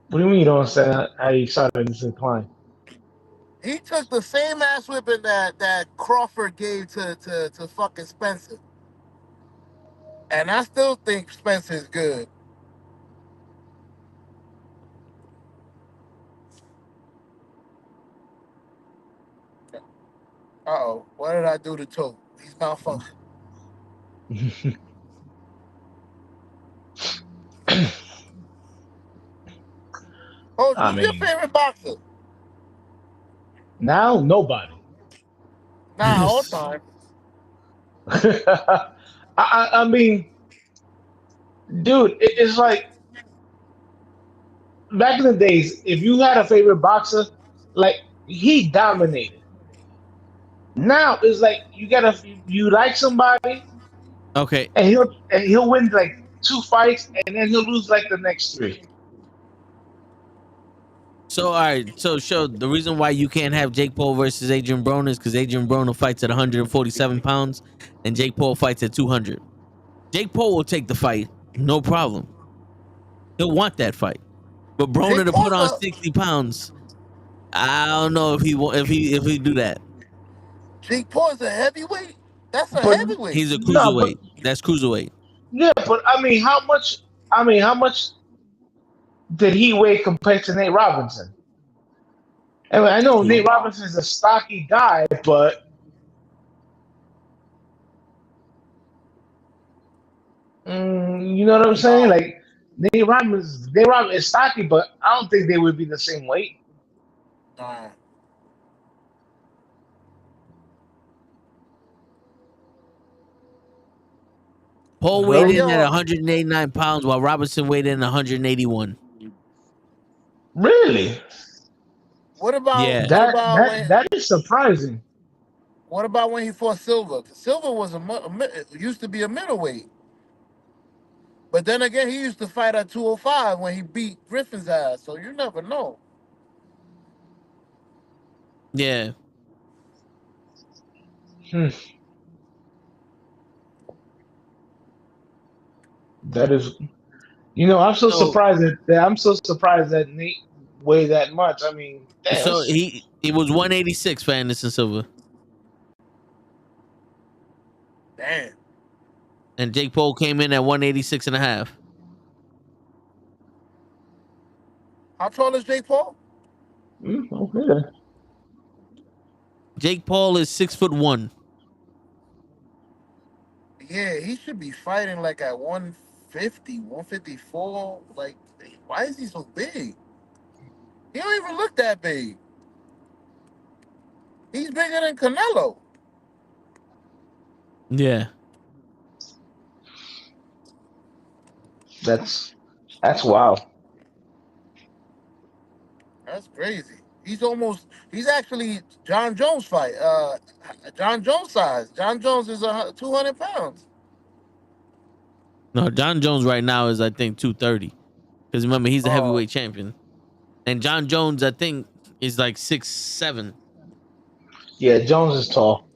What do you mean you don't understand how you started this decline? He took the same ass whipping that Crawford gave to fucking Spencer. And I still think Spencer's good. Uh-oh. What did I do to Toe? He's malfunctioning. Oh, who's your favorite boxer? Now, nobody. Nah, all time. I mean, dude, it's like back in the days, if you had a favorite boxer, like he dominated. Now it's like you like somebody, Okay. and he'll win like 2 fights, and then he'll lose like the next 3. So all right. So show the reason why you can't have Jake Paul versus Adrian Broner is because Adrian Broner fights at 147 pounds, and Jake Paul fights at 200. Jake Paul will take the fight, no problem. He'll want that fight, but Broner to put on 60 pounds, I don't know if he do that. Jake Paul's a heavyweight? That's a But heavyweight. He's a No, cruiserweight. That's cruiserweight. yeah, but I mean, how much did he weigh compared to Nate Robinson? I mean, I know Nate Robinson is a stocky guy, but you know what I'm saying? Like Nate Robinson is stocky, but I don't think they would be the same weight. Nah. Paul Well, weighed in at 189 pounds, while Robinson weighed in 181. Really? What about Yeah. That is surprising. What about when he fought Silva? Silva was used to be a middleweight. But then again, he used to fight at 205 when he beat Griffin's ass. So you never know. Yeah. That is, I'm so surprised that Nate weigh that much. I mean, damn. So he was 186 for Anderson Silva, Damn. and Jake Paul came in at 186 and a half. How tall is Jake Paul? Okay. Jake Paul is 6'1". Yeah, he should be fighting like at 150, 154. Like, why is he so big? He don't even look that big. He's bigger than Canelo. Yeah. That's wild. That's crazy. He's actually John Jones fight. John Jones size. John Jones is 200 pounds. No, John Jones right now is I think 230. Because remember he's the heavyweight champion, and John Jones I think is like 6'7". Yeah, Jones is tall.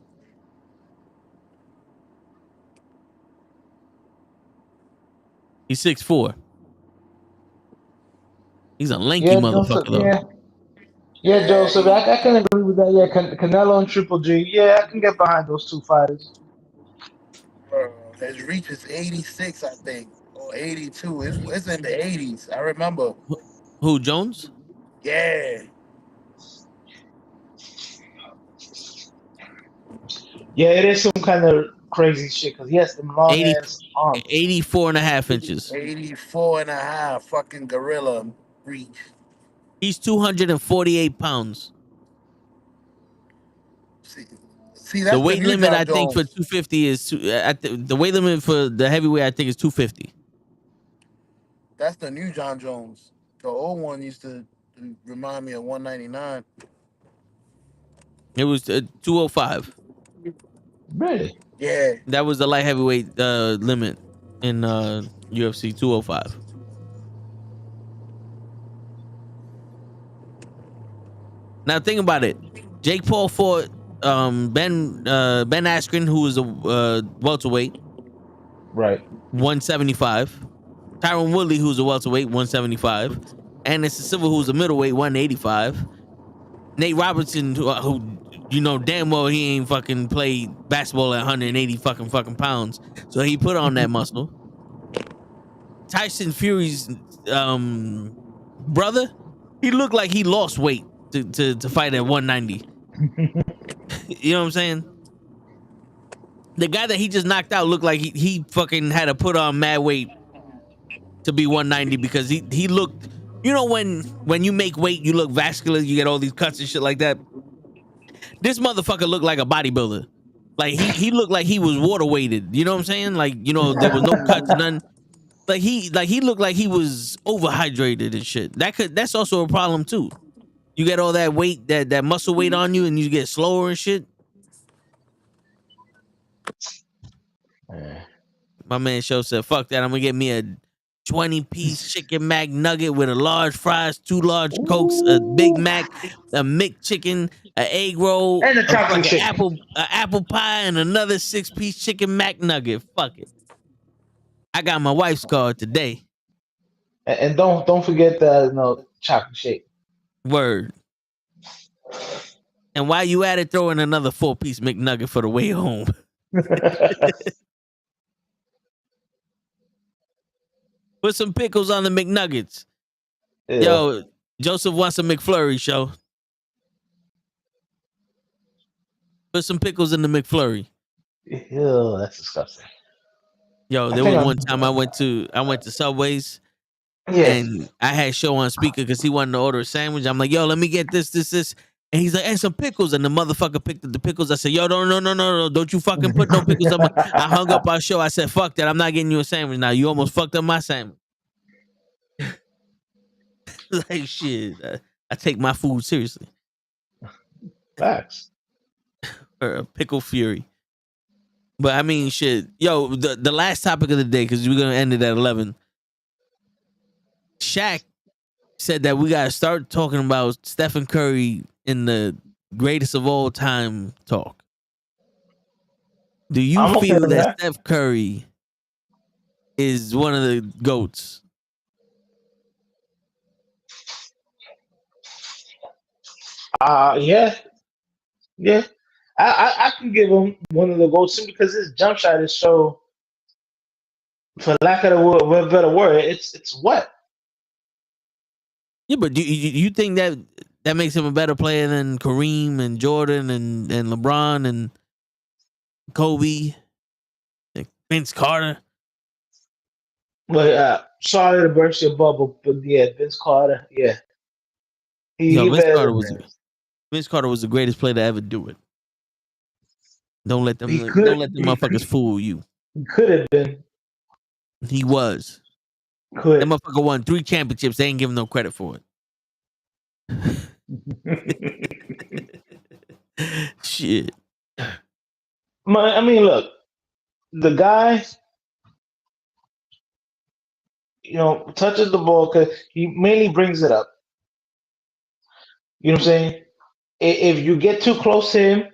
He's 6'4". He's a lanky Yeah, motherfucker Joseph. though. Yeah, Joseph. I can agree with that. Yeah, Canelo and Triple G. Yeah, I can get behind those two fighters. His reach is 86, I think, or 82. It's in the 80s. I remember. Who, Jones? Yeah. Yeah, it is some kind of crazy shit because he has them long 80 ass arms. 84 and a half inches. 84 and a half. Fucking gorilla reach. He's 248 pounds. See, that's the weight new limit John I think for Jones. 250 is the weight limit for the heavyweight I think is 250. That's the new John Jones. The old one used to remind me of 199. It was 205. Really? Yeah. That was the light heavyweight limit in UFC 205. Now think about it. Jake Paul fought Ben Askren, who was a welterweight, Right. 175. Tyron Woodley, who's a welterweight, 175. Anderson Silva, who's a middleweight, 185. Nate Robertson, who you know damn well he ain't fucking played basketball at 180 fucking pounds, so he put on that muscle. Tyson Fury's brother, he looked like he lost weight to fight at 190. You know what I'm saying? The guy that he just knocked out looked like he fucking had to put on mad weight to be 190 because he looked, you know, when you make weight you look vascular, you get all these cuts and shit like that. This motherfucker looked like a bodybuilder. Like he looked like he was water weighted. You know what I'm saying? Like, you know, there was no cuts, none. Like he looked like he was overhydrated and shit. That's also a problem too. You get all that weight, that muscle weight on you, and you get slower and shit. My man Show said, "Fuck that! I'm gonna get me a 20-piece chicken Mac nugget with a large fries, 2 large Cokes, a Big Mac, a McChicken, an egg roll, And a chocolate chip. apple pie, and another 6-piece chicken Mac nugget. Fuck it. I got my wife's card today. And don't forget the chocolate shake. Word. And while you at it, throw in another 4-piece McNugget for the way home." Put some pickles on the McNuggets. Yeah. Yo, Joseph wants a McFlurry, show. Put some pickles in the McFlurry. Ew, that's disgusting. Yo, there was one time I went to Subway's, and I had Show on speaker because he wanted to order a sandwich. I'm like, yo, let me get this. And he's like, and some pickles. And the motherfucker picked up the pickles. I said, yo, no. Don't you fucking put no pickles on I hung up our show. I said, fuck that. I'm not getting you a sandwich now. You almost fucked up my sandwich. Like, shit. I take my food seriously. Facts. Or a pickle fury. But I mean, shit. Yo, the last topic of the day, because we're going to end it at 11. Shaq said that we got to start talking about Stephen Curry in the greatest of all time talk. Do you feel that Steph Curry is one of the GOATs? Yeah, yeah. I can give him one of the goals simply because his jump shot is so, for lack of a better word, it's what. Yeah, but do you think that makes him a better player than Kareem and Jordan and LeBron and Kobe, and Vince Carter? But sorry to burst your bubble, but yeah, Vince Carter, yeah, Yo, he better than them. Vince Carter was the greatest player to ever do it. Don't let them He could motherfuckers fool you. he could have been He was. That could. motherfucker won 3 championships. They ain't giving no credit for it. Shit. I mean, look, the guy, touches the ball because he mainly brings it up. You know what I'm saying? If you get too close to him,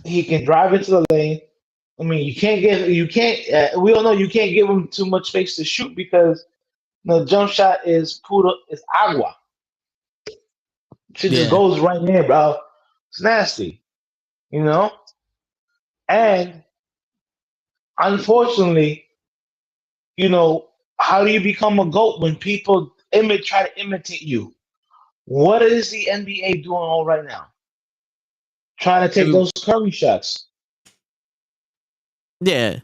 he can drive into the lane. I mean, we all know you can't give him too much space to shoot because the jump shot is agua. Shit just Yeah. goes right in there, bro. It's nasty, you know. And unfortunately, how do you become a GOAT when people try to imitate you? What is the NBA doing all right now? Trying to take Every- those Curry shots. Yeah.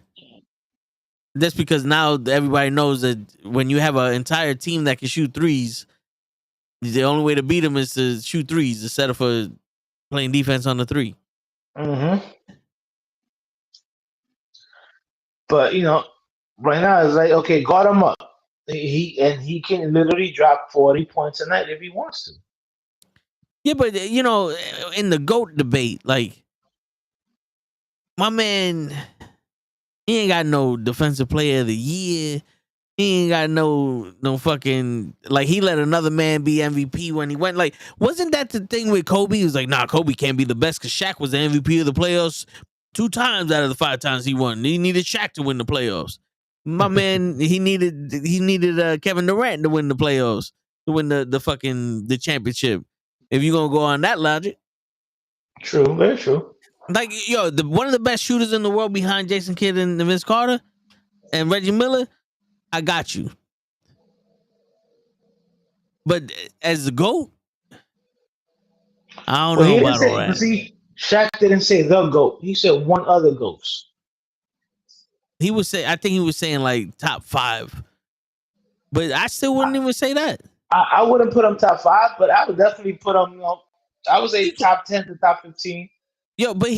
That's because now everybody knows that when you have an entire team that can shoot threes, the only way to beat them is to shoot threes instead of playing defense on the three. Mm-hmm. But right now it's like, okay, guard him up. He can literally drop 40 points a night if he wants to. Yeah, but in the GOAT debate, like my man, he ain't got no defensive player of the year. He ain't got no fucking, like, he let another man be MVP when he went. Like, wasn't that the thing with Kobe? He was like, nah, Kobe can't be the best because Shaq was the MVP of the playoffs 2 times out of the 5 times he won. He needed Shaq to win the playoffs. My man, he needed Kevin Durant to win the playoffs, to win the championship. If you're gonna go on that logic. True, very true. Like, yo, one of the best shooters in the world behind Jason Kidd and Vince Carter and Reggie Miller, I got you. But as the GOAT, I don't know He didn't about all say. that. See, Shaq didn't say the GOAT. He said one other GOAT. I think he was saying like top 5. But I still wouldn't even say that. I wouldn't put him top 5, but I would definitely put him. I would say top 10 to top 15. Yo, but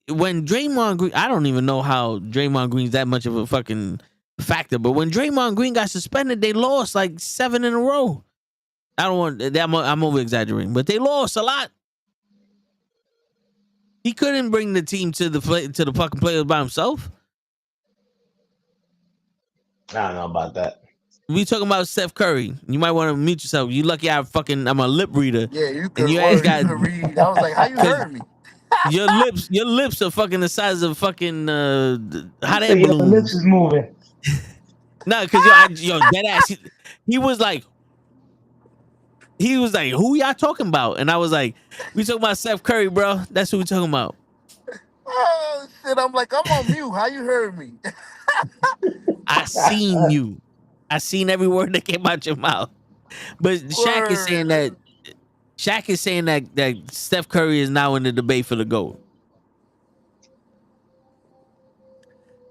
when Draymond Green, I don't even know how Draymond Green's that much of a fucking factor. But when Draymond Green got suspended, they lost like 7 in a row. I don't want that. I'm over exaggerating, but they lost a lot. He couldn't bring the team to the fucking playoffs by himself. I don't know about that. We talking about Steph Curry. You might want to mute yourself. You lucky I'm a lip reader. Yeah, you could And your ass got read. I was like, how you heard me? your lips are fucking the size of fucking hot air So your balloons. lips is moving. No, because dead ass. He was like, who y'all talking about? And I was like, we talking about Steph Curry, bro. That's who we talking about. Oh shit! I'm like, I'm on mute. How you heard me? I seen you. I seen every word that came out your mouth. But Shaq is saying that. Shaq is saying that Steph Curry is now in the debate for the GOAT.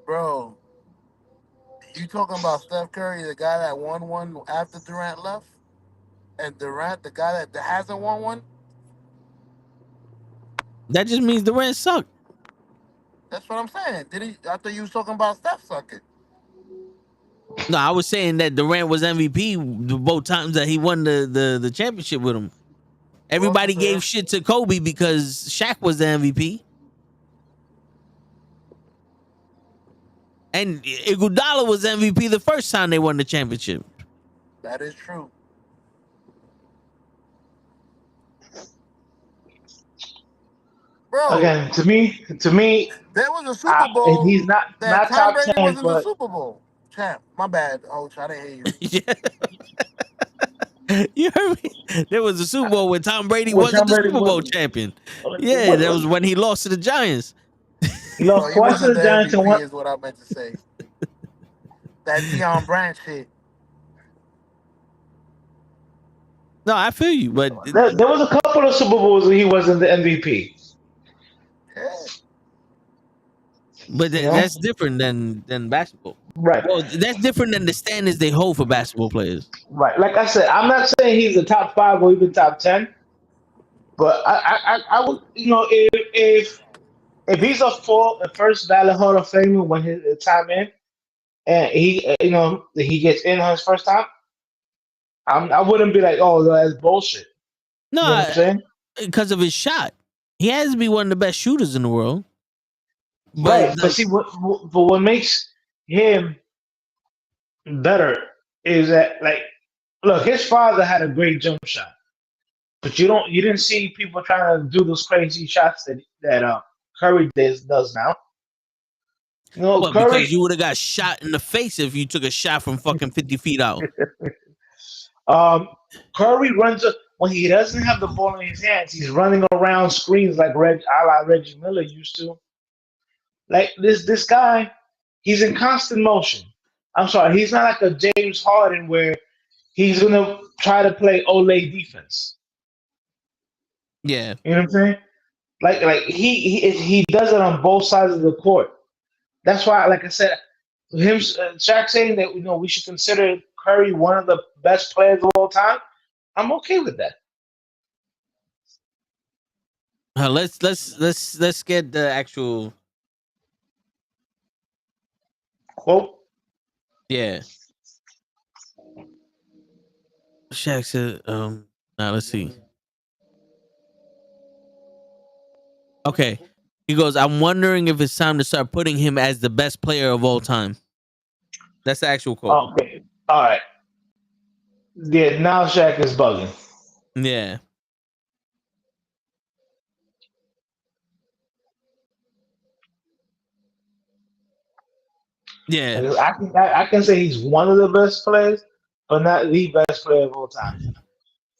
Bro, you talking about Steph Curry, the guy that won one after Durant left, and Durant, the guy that hasn't won one? That just means Durant sucked. That's what I'm saying. I thought you was talking about Steph sucking. No, I was saying that Durant was MVP both times that he won the championship with him. Everybody gave shit to Kobe because Shaq was the MVP. And Iguodala was MVP the first time they won the championship. That is true. Bro, Again, to me, there was a Super Bowl and he's not that Tom top Brady 10, was in the but Super Bowl. Champ, my bad. Oh, I didn't hear you. Yeah. You heard me? There was a Super Bowl when Tom Brady When wasn't Tom the Brady Super Bowl was, champion. Yeah, that was when he lost to the Giants. he No, lost he twice to wasn't the the Giants and MVP, one. is what I meant to say. That Deion Branch shit. No, I feel you, but There was a couple of Super Bowls where he wasn't the MVP. Yeah. You know, that's different than basketball. right, Well, that's different than the standards they hold for basketball players. right. Like I said, I'm not saying he's the top 5 or even top 10, but I would, if he's a first ballot Hall of Famer when his time in, and he gets in on his first time, I wouldn't be like, oh, that's bullshit. You know what No, I'm saying? because of his shot, he has to be one of the best shooters in the world. But Right. But like, see, what makes him better is that, like, look, his father had a great jump shot, but you didn't see people trying to do those crazy shots that Curry does now. well, Curry. because you would have got shot in the face if you took a shot from fucking 50 feet out. Um, Curry runs when he doesn't have the ball in his hands. He's running around screens like a la Reggie Miller used to. Like this guy, he's in constant motion. I'm sorry, he's not like a James Harden where he's gonna try to play Olay defense. Yeah. You know what I'm saying? Like he does it on both sides of the court. That's why, like I said, Shaq saying that we should consider Curry one of the best players of all time. I'm okay with that. Let's get the actual. Quote. Yeah. Shaq said, now let's see. Okay. He goes, I'm wondering if it's time to start putting him as the best player of all time. That's the actual quote. Okay. All right. Yeah, now Shaq is bugging. Yeah. Yeah. I can say he's one of the best players, but not the best player of all time.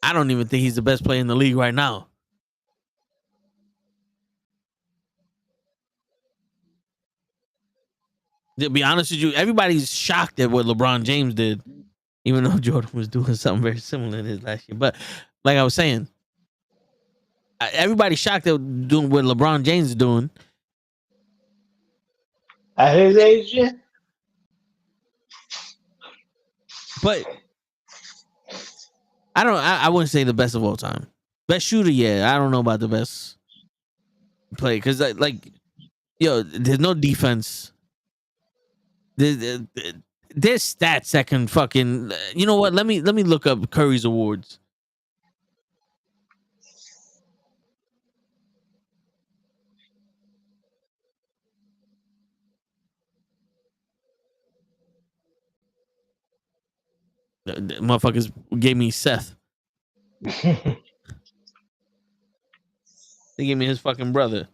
I don't even think he's the best player in the league right now. To be honest with you, everybody's shocked at what LeBron James did, even though Jordan was doing something very similar in his last year. But like I was saying, everybody's shocked at doing what LeBron James is doing. At his age, yeah. But I wouldn't say the best of all time. Best shooter, yeah. I don't know about the best play because there's no defense. There's stats that can fucking. You know what? Let me look up Curry's awards. The motherfuckers gave me Seth. They gave me his fucking brother.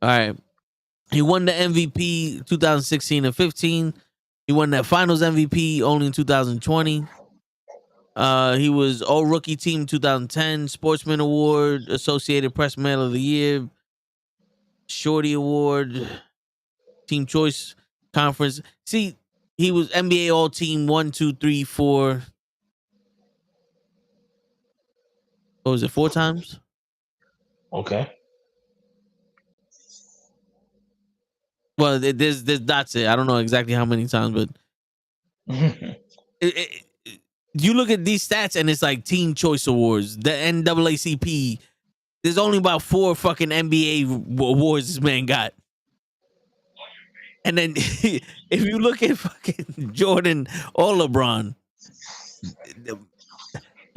All right. He won the MVP 2016 and 15. He won that Finals MVP only in 2020. He was All Rookie Team 2010, Sportsman Award, Associated Press Man of the Year, Shorty Award, Team Choice Conference. See, he was NBA All Team 1, 2, 3, 4. What was it? 4 times? Okay. Well, there's dots there. I don't know exactly how many times, but you look at these stats and it's like Team Choice Awards, the NAACP. There's only about 4 fucking NBA awards this man got. And then if you look at fucking Jordan or LeBron,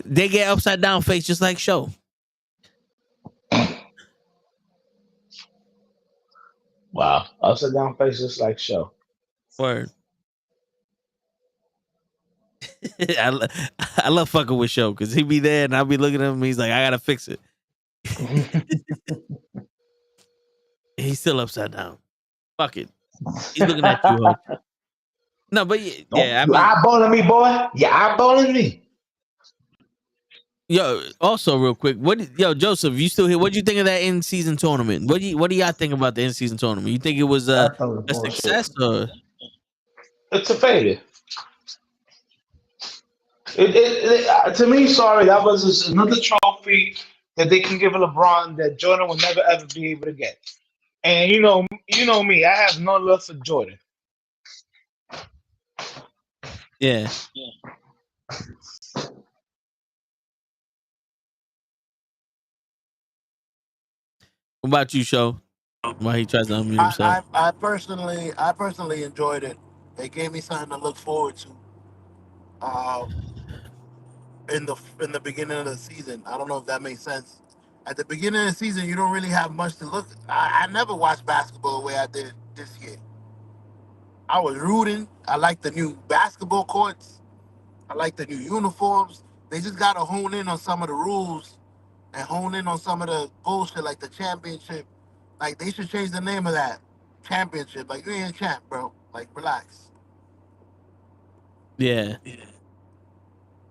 they get upside down face just like Show. Wow. Upside down faces like Show. Word. I love fucking with Show because he be there and I'll be looking at him and he's like, I gotta fix it. He's still upside down. Fuck it. He's looking at you, Hope. No, but You yeah, I mean, eyeballing me, boy. You eyeballing me. yo. Also, real quick, Joseph, you still here? What do you think of that in season tournament? What do y'all think about the in season tournament? You think it was That was a bullshit. success or? It's a failure. To me, sorry, that was just another trophy that they can give LeBron that Jordan will never ever be able to get. And you know me, I have no love for Jordan. Yeah. What about you, Show? While he tries to unmute himself. I personally enjoyed it. It gave me something to look forward to. Uh, in the beginning of the season, I don't know if that makes sense. At the beginning of the season, you don't really have much to look. I never watched basketball the way I did this year. I was rooting. I like the new basketball courts. I like the new uniforms. They just gotta hone in on some of the rules and hone in on some of the bullshit like the championship. Like they should change the name of that championship. Like you ain't a champ, bro. Like relax. Yeah.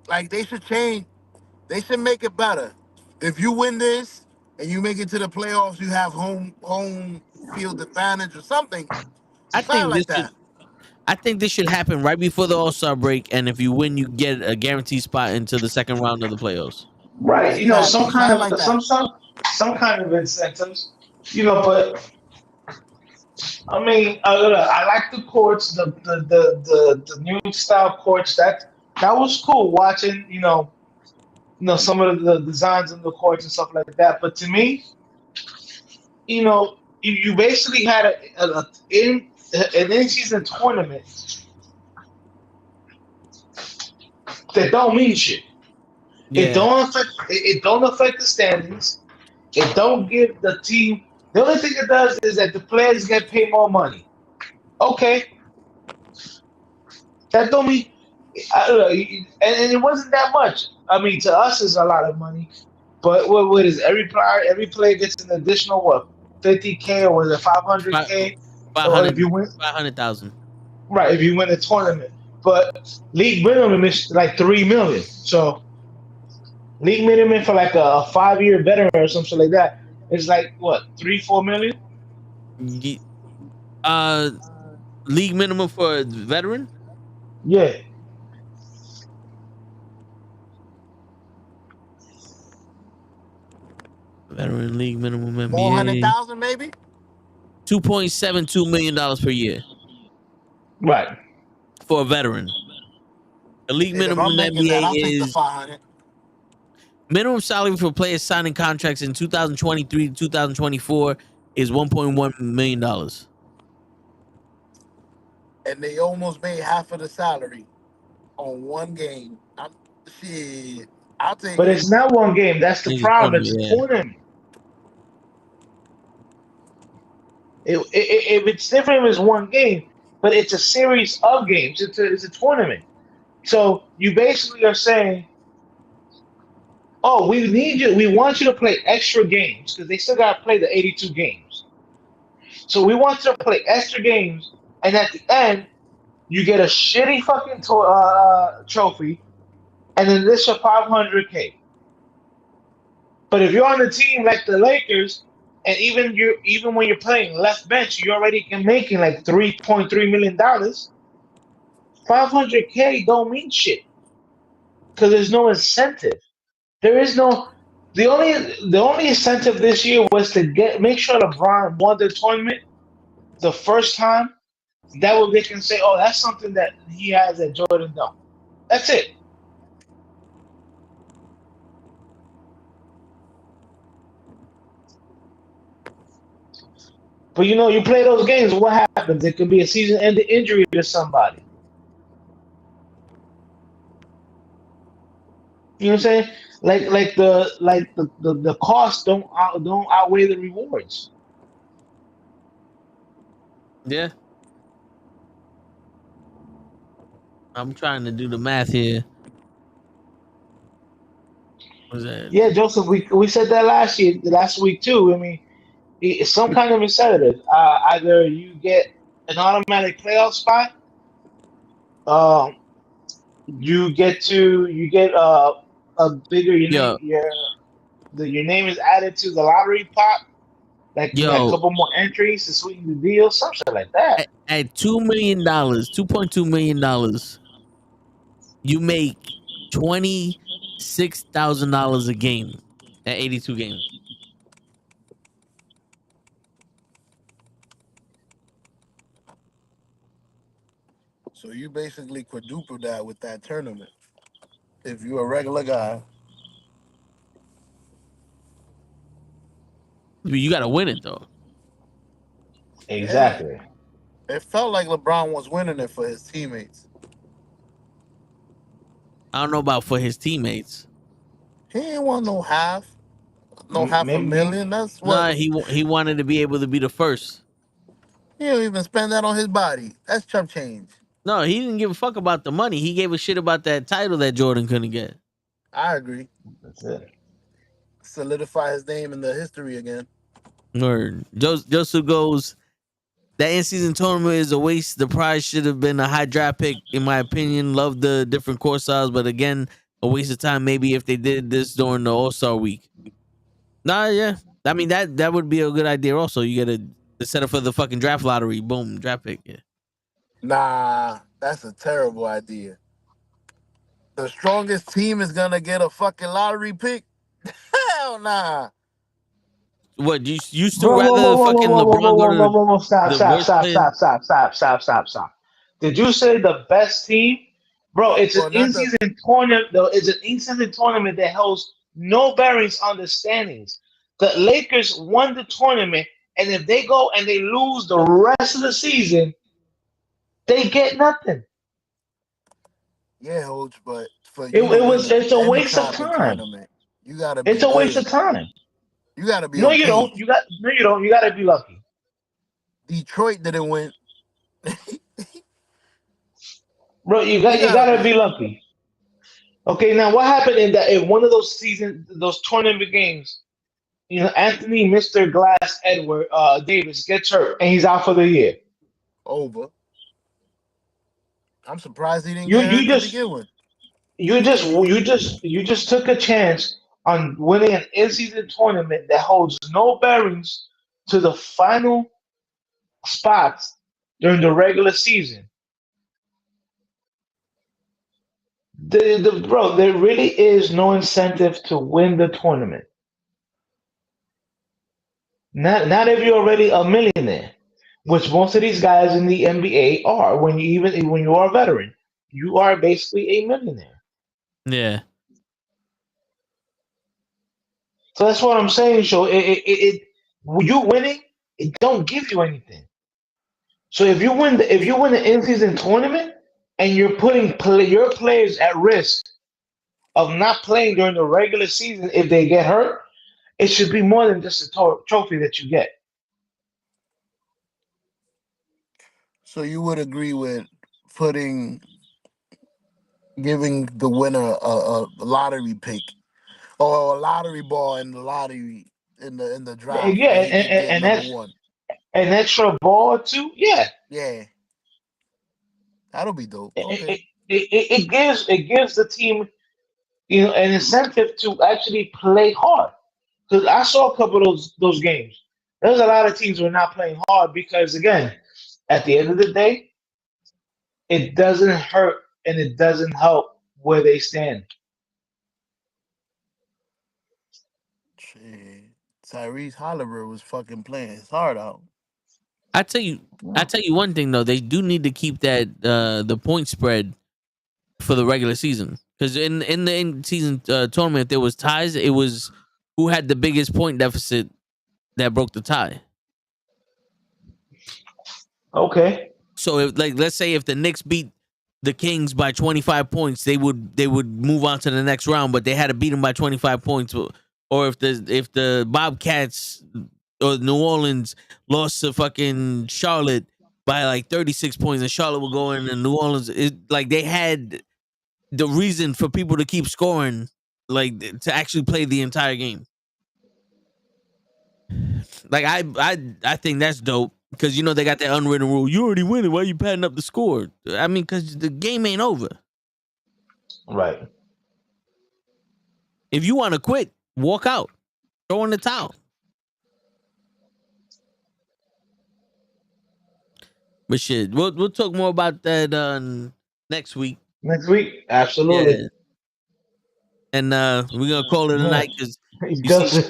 Like they should change. They should make it better. If you win this and you make it to the playoffs, you have home field advantage or something. I Something think like that. this should happen right before the All-Star break, and if you win, you get a guaranteed spot into the second round of the playoffs. Right. Exactly. Something like that. Some kind of incentives. But I mean, I like the courts, the new style courts. That was cool watching. Some of the designs in the courts and stuff like that. But to me, you basically had an in-season tournament that don't mean shit. It Yeah. don't affect the standings. It don't give the team. The only thing it does is that the players get paid more money. Okay, that don't mean. I don't know, and it wasn't that much. I mean, to us, it's a lot of money. But what is every player gets an additional what 50K or was it 500K? Or if you win 500,000. right, if you win a tournament. But league minimum is like 3 million. So league minimum for like a 5-year veteran or something like that is like what 3-4 million. Uh, league minimum for a veteran. Yeah, Veteran league minimum 400,000 NBA maybe. $2.72 million per year right. for a veteran. The league If minimum I'm in the making that, NBA I'll take the is 500. minimum salary for players signing contracts in 2023 to 2024 is $1.1 million. And they almost made half of the salary on one game. Shit, I'll take But it. it's not one game. That's the It's a problem. It's tournament, a yeah. tournament. If it's different, if it's one game, but it's a series of games. It's a tournament. So you basically are saying, "Oh, we need you. We want you to play extra games because they still got to play the 82 games. So we want you to play extra games, and at the end, you get a shitty fucking trophy, and then this your 500K. But if you're on the team like the Lakers, and even when you're playing left bench, you already can making like $3.3 million. 500K don't mean shit because there's no incentive. There is no. The only incentive this year was to make sure LeBron won the tournament the first time. That way they can say, "Oh, that's something that he has that Jordan don't." That's it. But you play those games. What happens? It could be a season-ending injury to somebody. You know what I'm saying? Like the costs don't outweigh the rewards. Yeah. I'm trying to do the math here. What's that? Yeah, Joseph, we said that last week too. I mean, it's some kind of incentive. Either you get an automatic playoff spot, Um, you get a bigger your name Yo, your name is added to the lottery pot. Like you got a yo, couple more entries to sweeten the deal, something like that. at $2 million, $2.2 million, you make $26,000 a game at 82 games. So you basically quadruple that with that tournament. If you're a regular guy, You got to win it though. yeah, Exactly. it felt like LeBron was winning it for his teammates. I don't know about for his teammates. He ain't want no half a Maybe million. That's what Nah, he wanted to be able to be the first. he don't even spend that on his body. That's chump change. No, he didn't give a fuck about the money. He gave a shit about that title that Jordan couldn't get. I agree. that's it. Solidify his name in the history again. Or Joseph goes, that in-season tournament is a waste. The prize should have been a high draft pick, in my opinion. Love the different course styles, but again, a waste of time. Maybe if they did this during the All-Star week. Nah, yeah. I mean that would be a good idea. Also, you get to set up for the fucking draft lottery. Boom, draft pick. Yeah. Nah, that's a terrible idea. The strongest team is gonna get a fucking lottery pick. Hell nah. What you still Bro, whoa, whoa, rather whoa, whoa, fucking whoa, whoa, LeBron go whoa, whoa, to whoa, whoa, stop, the stop, worst stop, player? stop, stop, stop, stop, stop, stop. Did you say the best team? Bro, it's an Well, not the in-season tournament. Though it's an in-season tournament that holds no bearings on the standings. The Lakers won the tournament, and if they go and they lose the rest of the season, they get nothing. yeah, Coach, but for you to It win was it's a any waste of type of time. tournament, you gotta It's be a waste good. of time. You gotta be No, you okay. don't. You don't. You gotta be lucky. Detroit didn't win. Bro, You you gotta gotta be be lucky. Okay, now what happened in one of those tournament games? You know, Anthony Mr. Glass Edward Davis gets hurt and he's out for the year. over. I'm surprised he didn't You get you hurt to just begin with. you just took a chance on winning an in-season tournament that holds no bearings to the final spots during the regular season. Bro, there really is no incentive to win the tournament. Not if you're already a millionaire, which most of these guys in the NBA are. When you are a veteran, you are basically a millionaire. Yeah. So that's what I'm saying. So when you winning, it don't give you anything. So if you win the in-season tournament and you're putting your players at risk of not playing during the regular season if they get hurt, it should be more than just a trophy that you get. So you would agree with putting giving the winner a lottery pick or a lottery ball in the lottery in the draft Yeah, where he could get and number that's one. an extra ball too. Yeah, Yeah, that'll be dope. it, Okay. it, it gives the team an incentive to actually play hard. Because I saw a couple of those games. There's a lot of teams who are not playing hard because again, at the end of the day, it doesn't hurt and it doesn't help where they stand. Shit. Tyrese Halliburton was fucking playing his heart out. I tell you, one thing though, they do need to keep that the point spread for the regular season, because in the in season tournament, if there was ties, it was who had the biggest point deficit that broke the tie. Okay. So if, like, let's say if the Knicks beat the Kings by 25 points, they would move on to the next round, but they had to beat them by 25 points. Or if the Bobcats or New Orleans lost to fucking Charlotte by like 36 points, and Charlotte will go in, and New Orleans, like they had the reason for people to keep scoring, like to actually play the entire game. Like I think that's dope. Because you know they got that unwritten rule. You already winning. Why are you padding up the score? I mean, because the game ain't over. Right. If you want to quit, walk out. Throw in the towel. But shit, we'll talk more about that next week. Next week, absolutely. Yeah. And we're gonna call it a night because you see,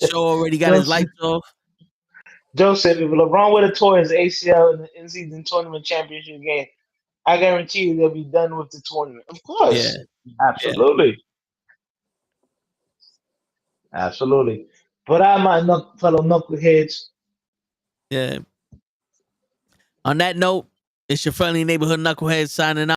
Show already got his lights off. Joseph, if LeBron would have tore his ACL in the in-season tournament championship game, I guarantee you they'll be done with the tournament. Of course. Yeah. Absolutely. Absolutely. But my fellow knuckleheads. Yeah. On that note, it's your friendly neighborhood knucklehead signing out.